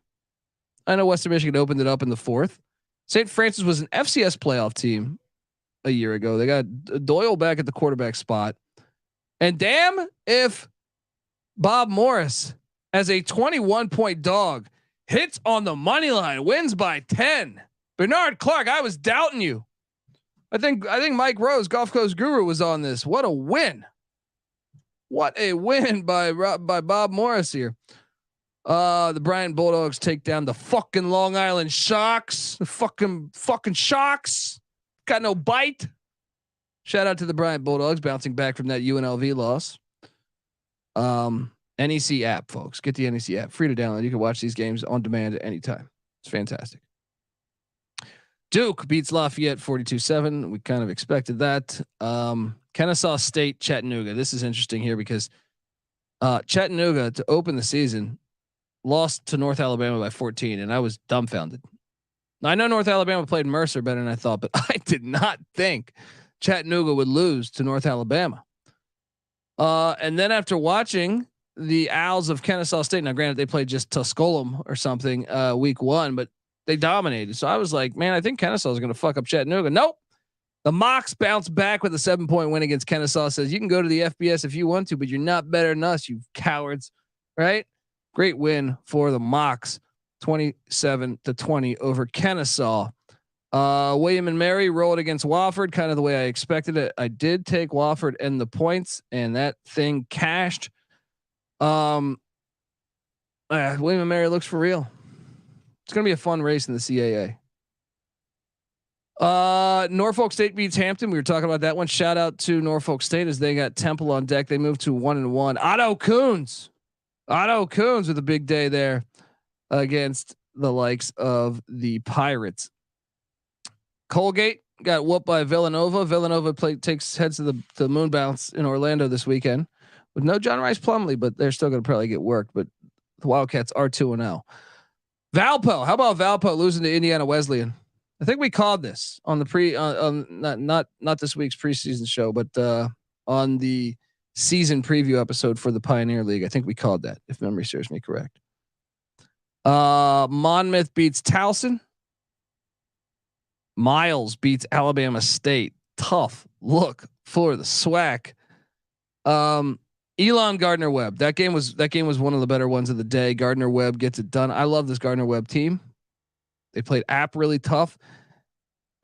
I know Western Michigan opened it up in the 4th. St. Francis was an FCS playoff team a year ago. They got Doyle back at the quarterback spot. And damn if Bob Morris, as a 21-point dog, hits on the money line, wins by 10. Bernard Clark, I was doubting you. I think Mike Rose, Gulf Coast Guru, was on this. What a win! What a win by Bob Morris here. The Bryant Bulldogs take down the fucking Long Island Sharks. The fucking Sharks got no bite. Shout out to the Bryant Bulldogs bouncing back from that UNLV loss. NEC app, folks. Get the NEC app. Free to download. You can watch these games on demand at any time. It's fantastic. Duke beats Lafayette 42-7. We kind of expected that. Kennesaw State, Chattanooga. This is interesting here because Chattanooga, to open the season, lost to North Alabama by 14, and I was dumbfounded. I know North Alabama played Mercer better than I thought, but I did not think Chattanooga would lose to North Alabama. And then after watching the Owls of Kennesaw State, now granted they played just Tusculum or something week 1, but they dominated. So I was like, man, I think Kennesaw is going to fuck up Chattanooga. Nope. The Mocs bounced back with a 7-point win against Kennesaw. Says you can go to the FBS if you want to, but you're not better than us, you cowards. Right? Great win for the Mocs, 27-20 over Kennesaw. William and Mary rolled against Wofford, kind of the way I expected it. I did take Wofford and the points, and that thing cashed. William and Mary looks for real. It's going to be a fun race in the CAA. Norfolk State beats Hampton. We were talking about that one. Shout out to Norfolk State as they got Temple on deck. They moved to 1-1. Otto Coons with a big day there against the likes of the Pirates. Colgate got whooped by Villanova. Villanova heads to the moon bounce in Orlando this weekend with no John Rice Plumlee, but they're still going to probably get worked. But the Wildcats are 2-0. Valpo, how about Valpo losing to Indiana Wesleyan? I think we called this on the not this week's preseason show, but on the season preview episode for the Pioneer League. I think we called that, if memory serves me correct. Monmouth beats Towson. Miles beats Alabama State. Tough look for the SWAC. Elon Gardner Webb. That game was one of the better ones of the day. Gardner Webb gets it done. I love this Gardner Webb team. They played App really tough.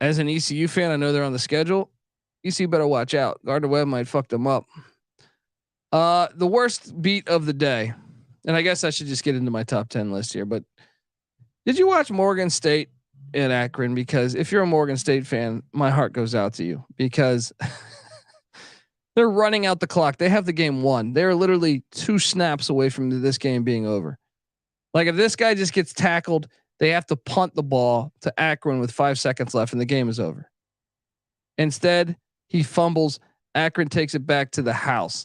As an ECU fan, I know they're on the schedule. ECU better watch out. Gardner Webb might fuck them up. The worst beat of the day, and I guess I should just get into my top 10 list here. But did you watch Morgan State in Akron? Because if you're a Morgan State fan, my heart goes out to you because they're running out the clock. They have the game won. They're literally 2 snaps away from this game being over. Like if this guy just gets tackled, they have to punt the ball to Akron with 5 seconds left and the game is over. Instead, he fumbles. Akron takes it back to the house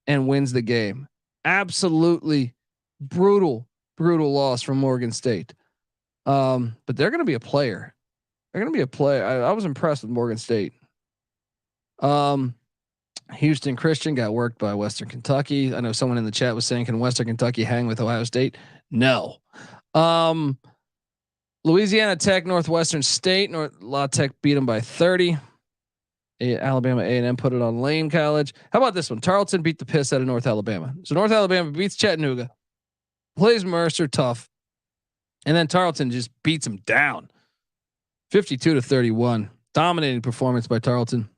and wins the game. Absolutely brutal loss from Morgan State. But they're going to be a player. I was impressed with Morgan State. Houston Christian got worked by Western Kentucky. I know someone in the chat was saying, can Western Kentucky hang with Ohio State? No. Louisiana Tech, Northwestern State, La Tech beat them by 30. Alabama A&M put it on Lane College. How about this one? Tarleton beat the piss out of North Alabama. So North Alabama beats Chattanooga, plays Mercer tough, and then Tarleton just beats them down, 52-31. Dominating performance by Tarleton.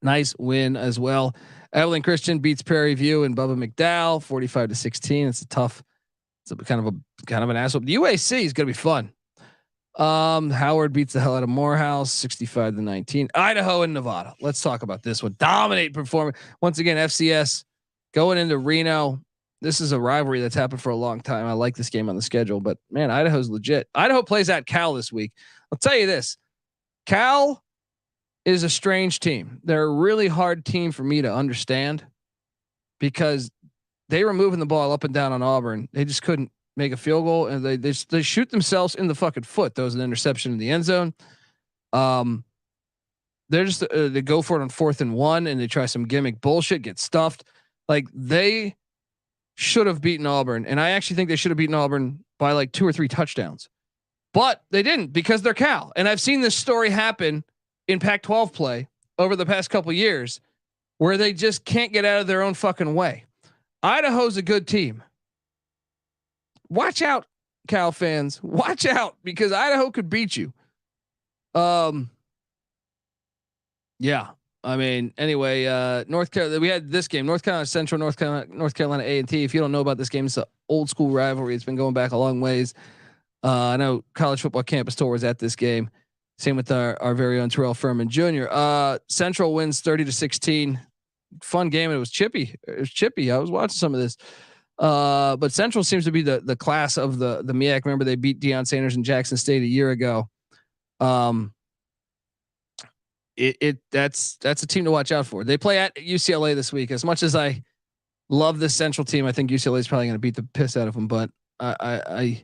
Nice win as well. Evelyn Christian beats Prairie View and Bubba McDowell 45-16. It's a kind of an asshole. The UAC is going to be fun. Howard beats the hell out of Morehouse 65-19. Idaho and Nevada. Let's talk about this one. Dominate performance. Once again, FCS going into Reno. This is a rivalry that's happened for a long time. I like this game on the schedule, but man, Idaho's legit. Idaho plays at Cal this week. I'll tell you this. Cal is a strange team. They're a really hard team for me to understand because they were moving the ball up and down on Auburn. They just couldn't make a field goal, and they shoot themselves in the fucking foot. There was an interception in the end zone. They're just they go for it on 4th and 1, and they try some gimmick bullshit, get stuffed. Like they should have beaten Auburn, and I actually think they should have beaten Auburn by like 2 or 3 touchdowns, but they didn't because they're Cal. And I've seen this story happen in Pac-12 play over the past couple of years. where they just can't get out of their own fucking way. Idaho's a good team. Watch out, Cal fans. Watch out, because Idaho could beat you. Yeah. I mean, anyway, North Carolina, we had this game, North Carolina Central, North Carolina A&T. If you don't know about this game, it's an old school rivalry. It's been going back a long ways. I know College Football Campus Tour was at this game. Same with our very own Terrell Furman Jr. Central wins 30-16. Fun game. And it was chippy. I was watching some of this. But Central seems to be the class of the MEAC. Remember, they beat Deion Sanders and Jackson State a year ago. That's a team to watch out for. They play at UCLA this week. As much as I love this Central team, I think UCLA is probably going to beat the piss out of them. But I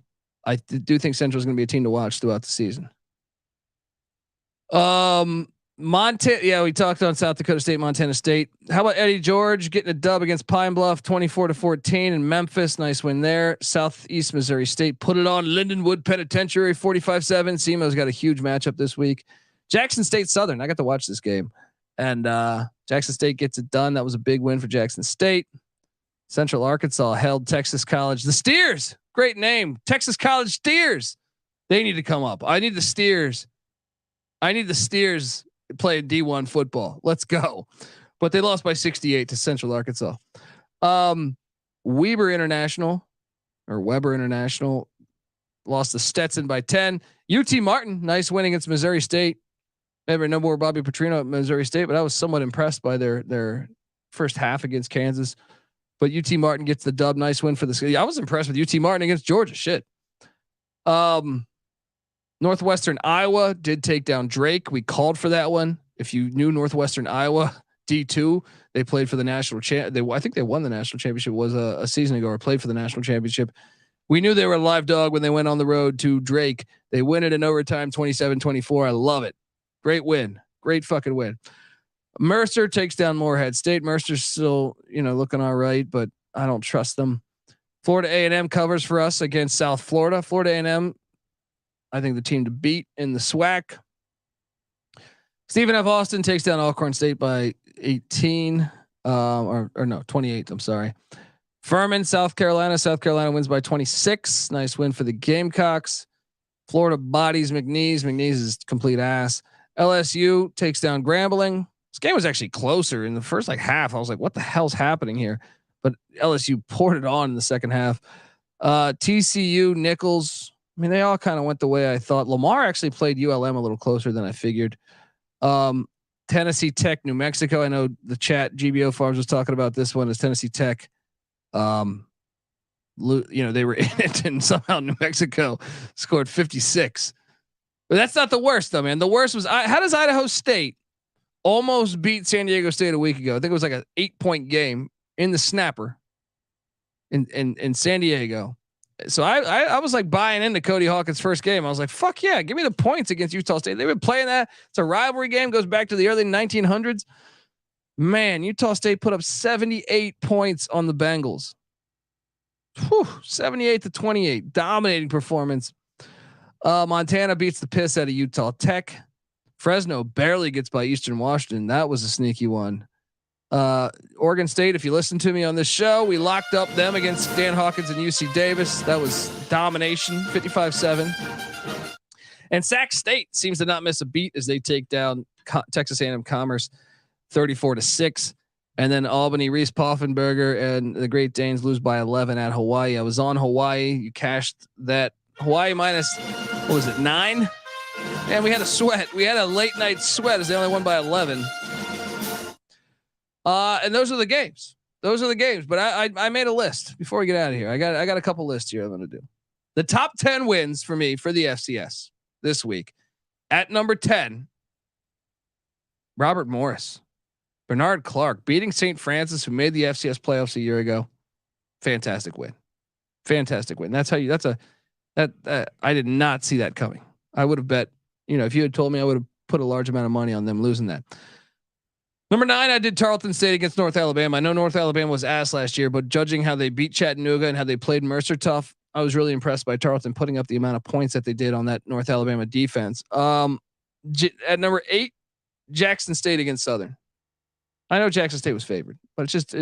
do think Central is going to be a team to watch throughout the season. We talked on South Dakota State, Montana State. How about Eddie George getting a dub against Pine Bluff, 24-14 in Memphis. Nice win there. Southeast Missouri State put it on Lindenwood Penitentiary, 45-7. SEMO's got a huge matchup this week. Jackson State Southern. I got to watch this game, and Jackson State gets it done. That was a big win for Jackson State. Central Arkansas held Texas College. The Steers, great name, Texas College Steers. They need to come up. I need the Steers playing D1 football. Let's go. But they lost by 68 to Central Arkansas. Weber International lost to Stetson by 10. UT Martin, nice win against Missouri State. Maybe no more Bobby Petrino at Missouri State, but I was somewhat impressed by their first half against Kansas. But UT Martin gets the dub. Nice win for the. I was impressed with UT Martin against Georgia. Shit. Northwestern Iowa did take down Drake. We called for that one. If you knew Northwestern Iowa D2, they played for the national champ. I think they won the national championship. Was a season ago, or played for the national championship. We knew they were a live dog when they went on the road to Drake. They win it in overtime, 27-24. I love it. Great win. Great fucking win. Mercer takes down Morehead State. Mercer's still, looking all right, but I don't trust them. Florida A&M covers for us against South Florida. Florida A&M, I think the team to beat in the SWAC. Stephen F. Austin takes down Alcorn State by 18, 28. I'm sorry. Furman, South Carolina. South Carolina wins by 26. Nice win for the Gamecocks. Florida bodies McNeese. McNeese is complete ass. LSU takes down Grambling. This game was actually closer in the first half. I was like, what the hell's happening here? But LSU poured it on in the second half. TCU, Nichols. I mean, they all kind of went the way I thought. Lamar actually played ULM a little closer than I figured. Tennessee Tech, New Mexico. I know the chat GBO Farms was talking about this one as Tennessee Tech. They were in it, and somehow New Mexico scored 56. But that's not the worst, though, man. The worst was how does Idaho State almost beat San Diego State a week ago? I think it was like an 8-point game in the snapper in San Diego. So I was like buying into Cody Hawkins' first game. I was like, fuck yeah, give me the points against Utah State. They've been playing that. It's a rivalry game, goes back to the early 1900s. Man, Utah State put up 78 points on the Bengals. 78-28, dominating performance. Montana beats the piss out of Utah Tech. Fresno barely gets by Eastern Washington. That was a sneaky one. Oregon State, if you listen to me on this show, we locked up them against Dan Hawkins and UC Davis. That was domination, 55-7. And Sac State seems to not miss a beat as they take down Texas A&M Commerce 34-6. And then Albany, Reese Poffenberger and the Great Danes lose by 11 at Hawaii. I was on Hawaii. You cashed that Hawaii minus, 9? And we had a sweat. We had a late night sweat as they only won by 11. And those are the games. But I made a list before we get out of here. I got a couple lists here I'm going to do. The top 10 wins for me for the FCS this week. At number 10, Robert Morris, Bernard Clark beating St. Francis, who made the FCS playoffs a year ago. Fantastic win. That's how you. I did not see that coming. I would have bet. If you had told me, I would have put a large amount of money on them losing that. Number 9, I did Tarleton State against North Alabama. I know North Alabama was ass last year, but judging how they beat Chattanooga and how they played Mercer tough, I was really impressed by Tarleton putting up the amount of points that they did on that North Alabama defense. At number 8, Jackson State against Southern. I know Jackson State was favored, but it's just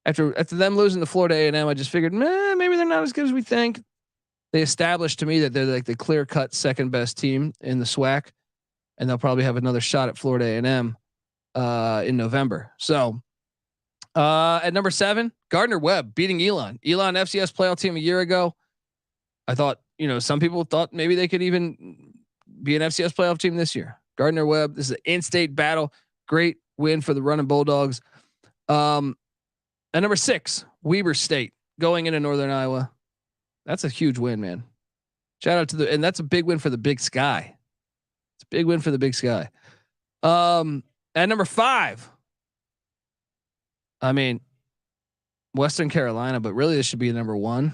after them losing to Florida A&M, I just figured maybe they're not as good as we think. They established to me that they're like the clear cut second best team in the SWAC, and they'll probably have another shot at Florida A&M in November. So at number 7, Gardner Webb beating Elon FCS playoff team a year ago. I thought, some people thought maybe they could even be an FCS playoff team this year. Gardner Webb, this is an in-state battle. Great win for the Runnin Bulldogs. At number 6, Weber State going into Northern Iowa. That's a huge win, man. Shout out to and that's a big win for the Big Sky. It's a big win for the Big Sky. At number 5, I mean, Western Carolina, but really this should be number 1.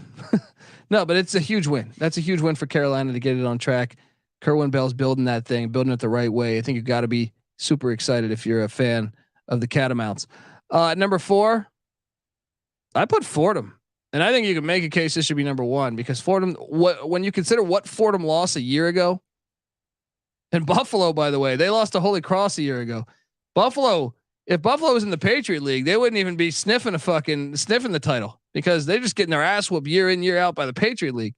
No, but it's a huge win. That's a huge win for Carolina to get it on track. Kerwin Bell's building that thing, building it the right way. I think you've got to be super excited if you're a fan of the Catamounts. At number 4, I put Fordham, and I think you can make a case this should be number 1 because Fordham. When you consider what Fordham lost a year ago, and Buffalo, by the way, they lost to Holy Cross a year ago. Buffalo, if Buffalo was in the Patriot League, they wouldn't even be sniffing the title because they're just getting their ass whooped year in, year out by the Patriot League.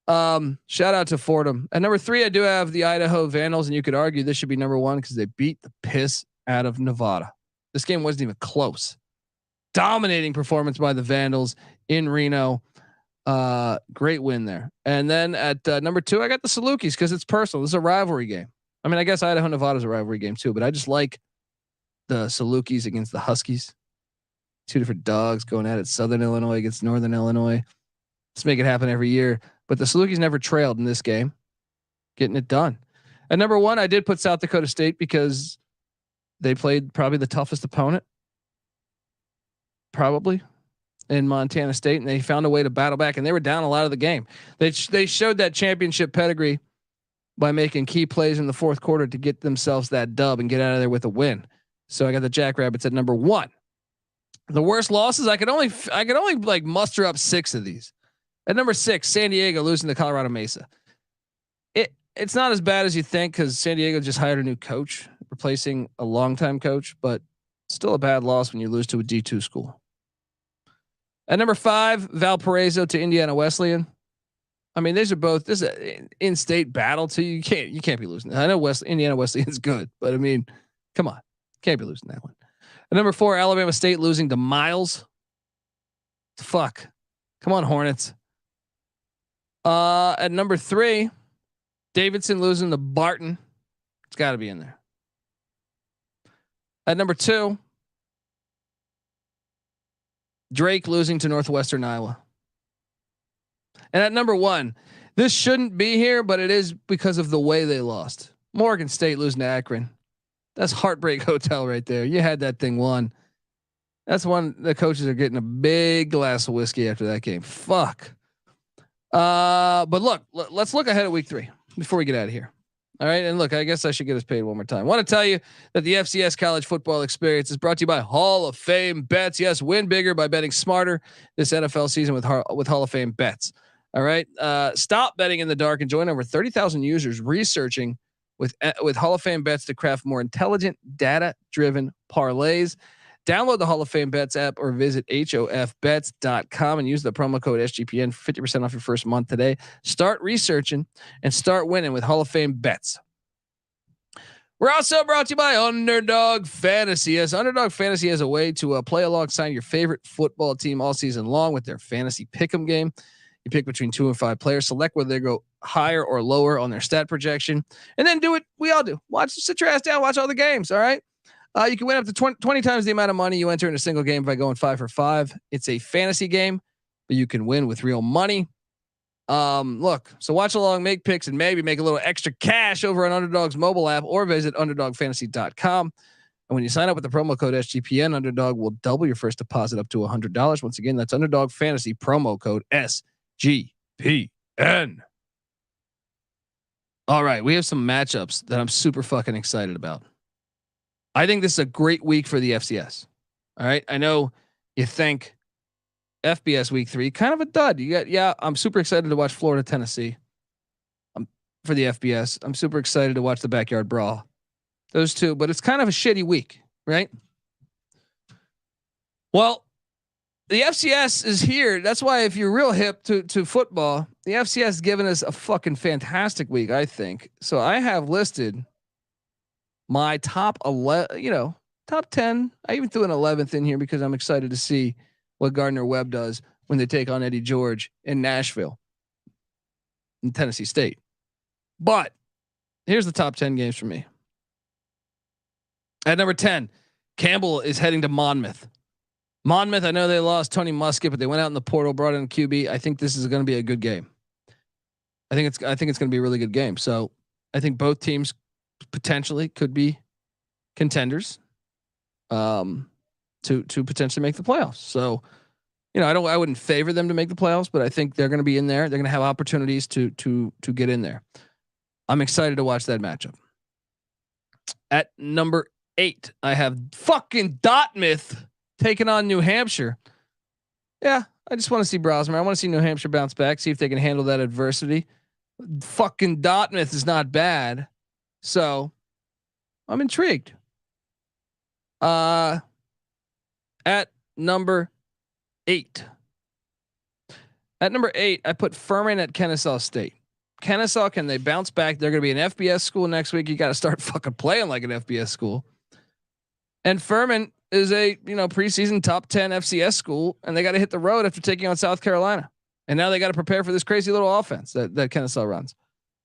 Shout out to Fordham. At number 3, I do have the Idaho Vandals, and you could argue this should be number 1 because they beat the piss out of Nevada. This game wasn't even close. Dominating performance by the Vandals in Reno. Great win there. And then at number 2, I got the Salukis because it's personal. This is a rivalry game. I mean, I guess Idaho Nevada is a rivalry game too, but I just like the Salukis against the Huskies. 2 different dogs going at it. Southern Illinois against Northern Illinois. Let's make it happen every year. But the Salukis never trailed in this game, getting it done. At number 1, I did put South Dakota State because they played probably the toughest opponent, probably in Montana State, and they found a way to battle back. And they were down a lot of the game. They showed that championship pedigree by making key plays in the fourth quarter to get themselves that dub and get out of there with a win. So I got the Jackrabbits at number 1. The worst losses, I could only like muster up 6 of these. At number 6, San Diego losing to Colorado Mesa. It's not as bad as you think because San Diego just hired a new coach, replacing a longtime coach, but still a bad loss when you lose to a D2 school. At number 5, Valparaiso to Indiana Wesleyan. I mean, this is an in-state battle too. You can't be losing. I know Indiana Wesleyan's good, but I mean, come on, can't be losing that one. At number 4, Alabama State losing to Miles. Fuck, come on, Hornets. At number 3, Davidson losing to Barton. It's got to be in there. At number 2, Drake losing to Northwestern Iowa. And at number 1, this shouldn't be here, but it is because of the way they lost. Morgan State losing to Akron. That's heartbreak hotel right there. You had that thing won. That's one. The coaches are getting a big glass of whiskey after that game. Fuck. But look, let's look ahead at week 3 before we get out of here. All right. And look, I guess I should get us paid one more time. I want to tell you that the FCS College Football Experience is brought to you by Hall of Fame Bets. Yes, win bigger by betting smarter this NFL season with Hall of Fame Bets. All right. Stop betting in the dark and join over 30,000 users researching with Hall of Fame Bets to craft more intelligent, data-driven parlays. Download the Hall of Fame Bets app or visit hofbets.com and use the promo code SGPN for 50% off your first month today. Start researching and start winning with Hall of Fame Bets. We're also brought to you by Underdog Fantasy. Yes, Underdog Fantasy has a way to play alongside your favorite football team all season long with their fantasy pick'em game. You pick between 2 and 5 players, select whether they go higher or lower on their stat projection, and then do what we all do. Sit your ass down, watch all the games. All right. You can win up to 20 times the amount of money you enter in a single game by going 5 for 5. It's a fantasy game, but you can win with real money. Look, so watch along, make picks, and maybe make a little extra cash over on Underdog's mobile app or visit underdogfantasy.com. And when you sign up with the promo code SGPN, Underdog will double your first deposit up to $100. Once again, that's Underdog Fantasy promo code SGPN. All right, we have some matchups that I'm super fucking excited about. I think this is a great week for the FCS. All right. I know you think FBS week 3, kind of a dud. I'm super excited to watch Florida, Tennessee. For the FBS. I'm super excited to watch the Backyard Brawl. Those two, but it's kind of a shitty week, right? Well, the FCS is here. That's why if you're real hip to football, the FCS has given us a fucking fantastic week, I think. So I have listed my top 11, top 10. I even threw an 11th in here because I'm excited to see what Gardner Webb does when they take on Eddie George in Nashville in Tennessee State. But here's the top 10 games for me. At number 10, Campbell is heading to Monmouth. Monmouth, I know they lost Tony Muskett, but they went out in the portal, brought in a QB. I think this is going to be a good game. I think it's going to be a really good game. So I think both teams potentially could be contenders to potentially make the playoffs. So, I wouldn't favor them to make the playoffs, but I think they're going to be in there. They're going to have opportunities to get in there. I'm excited to watch that matchup. At number 8, I have fucking Dartmouth taking on New Hampshire. Yeah, I just want to see Brosmer. I want to see New Hampshire bounce back, see if they can handle that adversity. Fucking Dartmouth is not bad. So I'm intrigued. At number 8. At number 8, I put Furman at Kennesaw State. Kennesaw, can they bounce back? They're going to be an FBS school next week. You got to start fucking playing like an FBS school. And Furman is a preseason top 10 FCS school, and they got to hit the road after taking on South Carolina. And now they got to prepare for this crazy little offense that Kennesaw runs.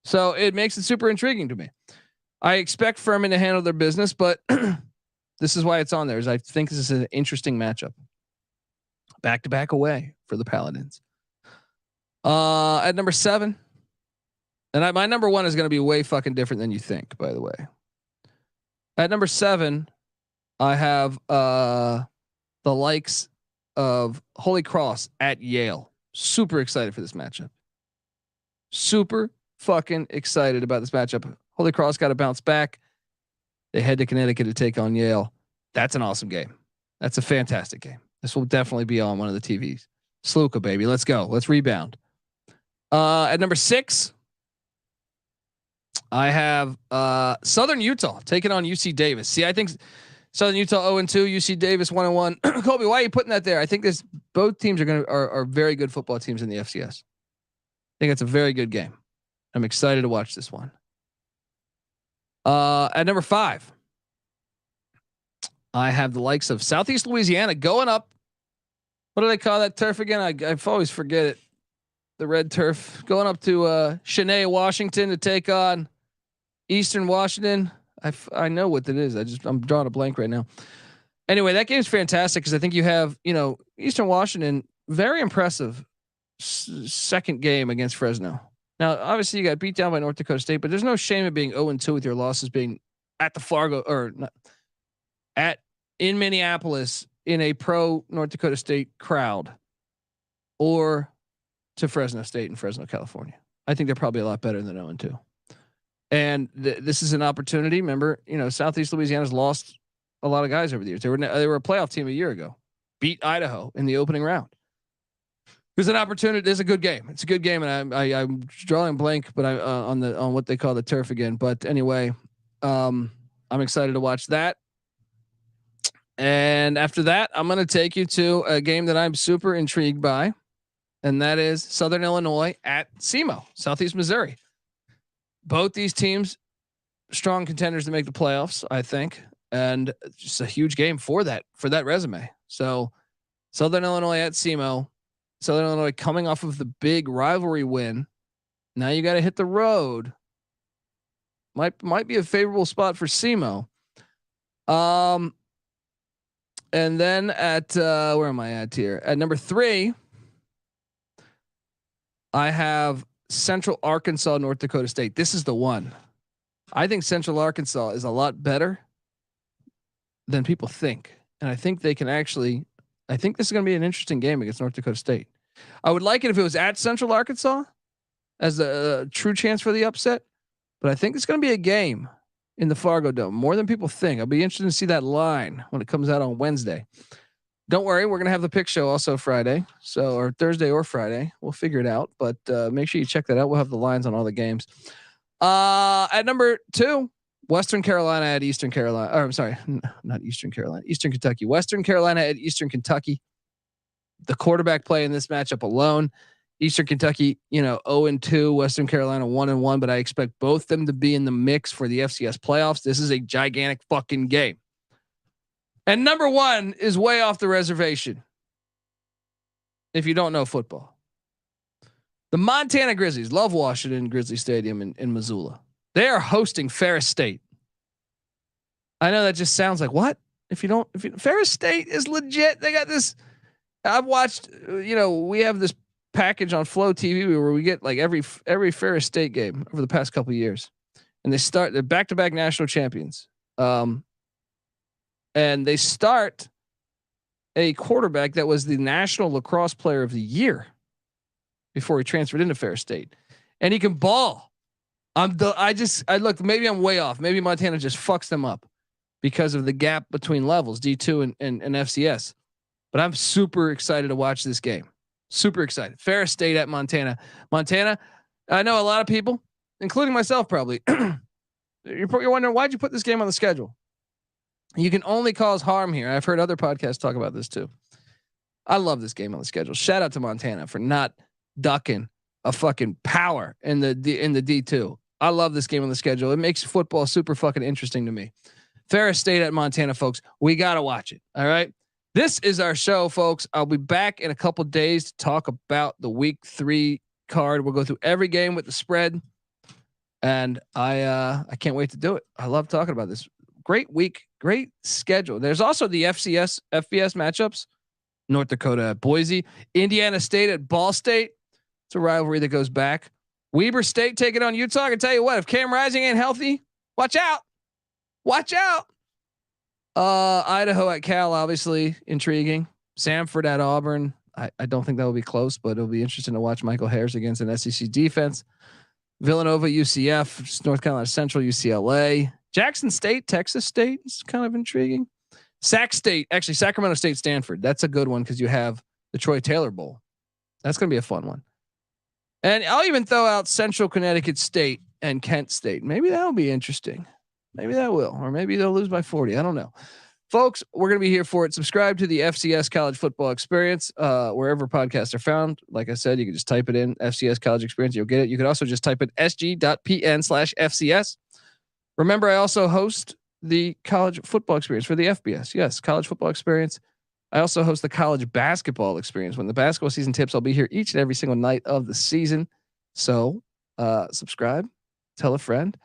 So it makes it super intriguing to me. I expect Furman to handle their business, but this is why it's on there. Is I think this is an interesting matchup. Back to back away for the Paladins. At number 7, and my number 1 is going to be way fucking different than you think, by the way. At number 7, I have the likes of Holy Cross at Yale. Super excited for this matchup. Super fucking excited about this matchup. Holy Cross got to bounce back. They head to Connecticut to take on Yale. That's an awesome game. That's a fantastic game. This will definitely be on one of the TVs. Salukis, baby. Let's go. Let's rebound. At number 6, I have Southern Utah taking on UC Davis. See, I think Southern Utah 0-2, UC Davis 1-1. Colby, why are you putting that there? I think both teams are very good football teams in the FCS. I think it's a very good game. I'm excited to watch this one. At number 5, I have the likes of Southeast Louisiana going up. What do they call that turf again? I always forget it. The red turf going up to Cheney, Washington to take on Eastern Washington. I know what that is. I'm drawing a blank right now. Anyway, that game's fantastic because I think you have, Eastern Washington, very impressive second game against Fresno. Now, obviously you got beat down by North Dakota State, but there's no shame in being 0-2 with your losses being at the Fargo or not, in Minneapolis in a pro North Dakota State crowd or to Fresno State in Fresno, California. I think they're probably a lot better than 0-2. And this is an opportunity. Remember, Southeast Louisiana's lost a lot of guys over the years. They were a playoff team a year ago, beat Idaho in the opening round. There's an opportunity. There's a good game. It's a good game, and I'm drawing a blank, but on what they call the turf again. But anyway, I'm excited to watch that. And after that, I'm going to take you to a game that I'm super intrigued by, and that is Southern Illinois at SEMO, Southeast Missouri. Both these teams, strong contenders to make the playoffs, I think, and just a huge game for that resume. So, Southern Illinois at SEMO, Southern Illinois coming off of the big rivalry win. Now you got to hit the road. Might be a favorable spot for SEMO. And then at where am I at here? At number 3, I have Central Arkansas, North Dakota State. This is the one. I think Central Arkansas is a lot better than people think, and I think they can actually. I think this is going to be an interesting game against North Dakota State. I would like it if it was at Central Arkansas as a true chance for the upset, but I think it's going to be a game in the Fargo Dome more than people think. I'll be interested to see that line when it comes out on Wednesday. Don't worry, we're going to have the pick show also Friday, or Thursday or Friday. We'll figure it out, but make sure you check that out. We'll have the lines on all the games. At number 2, Western Carolina at Eastern Carolina. Or I'm sorry, not Eastern Carolina. Eastern Kentucky. Western Carolina at Eastern Kentucky. The quarterback play in this matchup alone. Eastern Kentucky, 0-2. Western Carolina 1-1. But I expect both them to be in the mix for the FCS playoffs. This is a gigantic fucking game. And number one is way off the reservation. If you don't know football, the Montana Grizzlies, love Washington Grizzly Stadium in Missoula. They are hosting Ferris State. I know that just sounds like what? Ferris State is legit. They got this. I've watched, we have this package on Flow TV where we get like every Ferris State game over the past couple of years, and they're back-to-back national champions. And they start a quarterback that was the National Lacrosse Player of the Year before he transferred into Ferris State, and he can ball. I look, maybe I'm way off. Maybe Montana just fucks them up because of the gap between levels D2 and FCS. But I'm super excited to watch this game. Super excited. Ferris State at Montana. Montana, I know a lot of people, including myself probably, you're wondering, why'd you put this game on the schedule? You can only cause harm here. I've heard other podcasts talk about this too. I love this game on the schedule. Shout out to Montana for not ducking a fucking power in the D2. I love this game on the schedule. It makes football super fucking interesting to me. Ferris State at Montana, folks. We got to watch it. All right. This is our show, folks. I'll be back in a couple days to talk about the week 3 card. We'll go through every game with the spread. And I can't wait to do it. I love talking about this. Great week, great schedule. There's also the FBS matchups. North Dakota at Boise, Indiana State at Ball State. It's a rivalry that goes back. Weber State taking on Utah. I can tell you what, if Cam Rising ain't healthy, watch out. Watch out. Idaho at Cal, obviously intriguing. Samford at Auburn. I don't think that will be close, but it'll be interesting to watch Michael Harris against an SEC defense. Villanova, UCF, North Carolina Central, UCLA. Jackson State, Texas State is kind of intriguing. Sacramento State, Stanford. That's a good one because you have the Troy Taylor Bowl. That's going to be a fun one. And I'll even throw out Central Connecticut State and Kent State. Maybe that'll be interesting. Maybe that will, or maybe they'll lose by 40. I don't know. Folks, we're going to be here for it. Subscribe to the FCS College Football Experience, wherever podcasts are found. Like I said, you can just type it in, FCS College Experience. You'll get it. You can also just type in sg.pn/FCS. Remember, I also host the College Football Experience for the FBS. Yes, College Football Experience. I also host the College Basketball Experience. When the basketball season tips, I'll be here each and every single night of the season. So subscribe, tell a friend.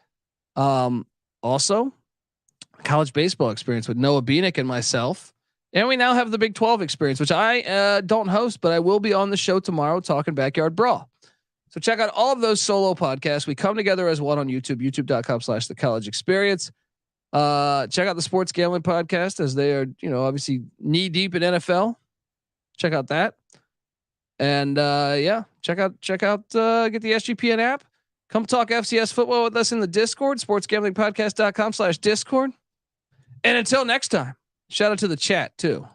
Also, College Baseball Experience with Noah Beanick and myself. And we now have the Big 12 Experience, which I don't host, but I will be on the show tomorrow talking Backyard Brawl. So check out all of those solo podcasts. We come together as one on YouTube, youtube.com/the College Experience. Check out the Sports Gambling Podcast as they are, obviously knee deep in NFL. Check out that. And check out get the SGPN app. Come talk FCS football with us in the Discord, sportsgamblingpodcast.com/Discord. And until next time, shout out to the chat too.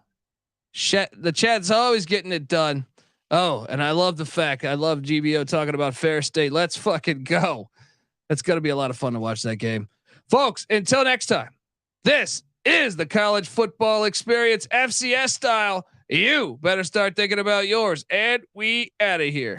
The chat's always getting it done. Oh, and I love GBO talking about Ferris State. Let's fucking go. It's going to be a lot of fun to watch that game. Folks, until next time, this is the College Football Experience FCS style. You better start thinking about yours, and we out of here.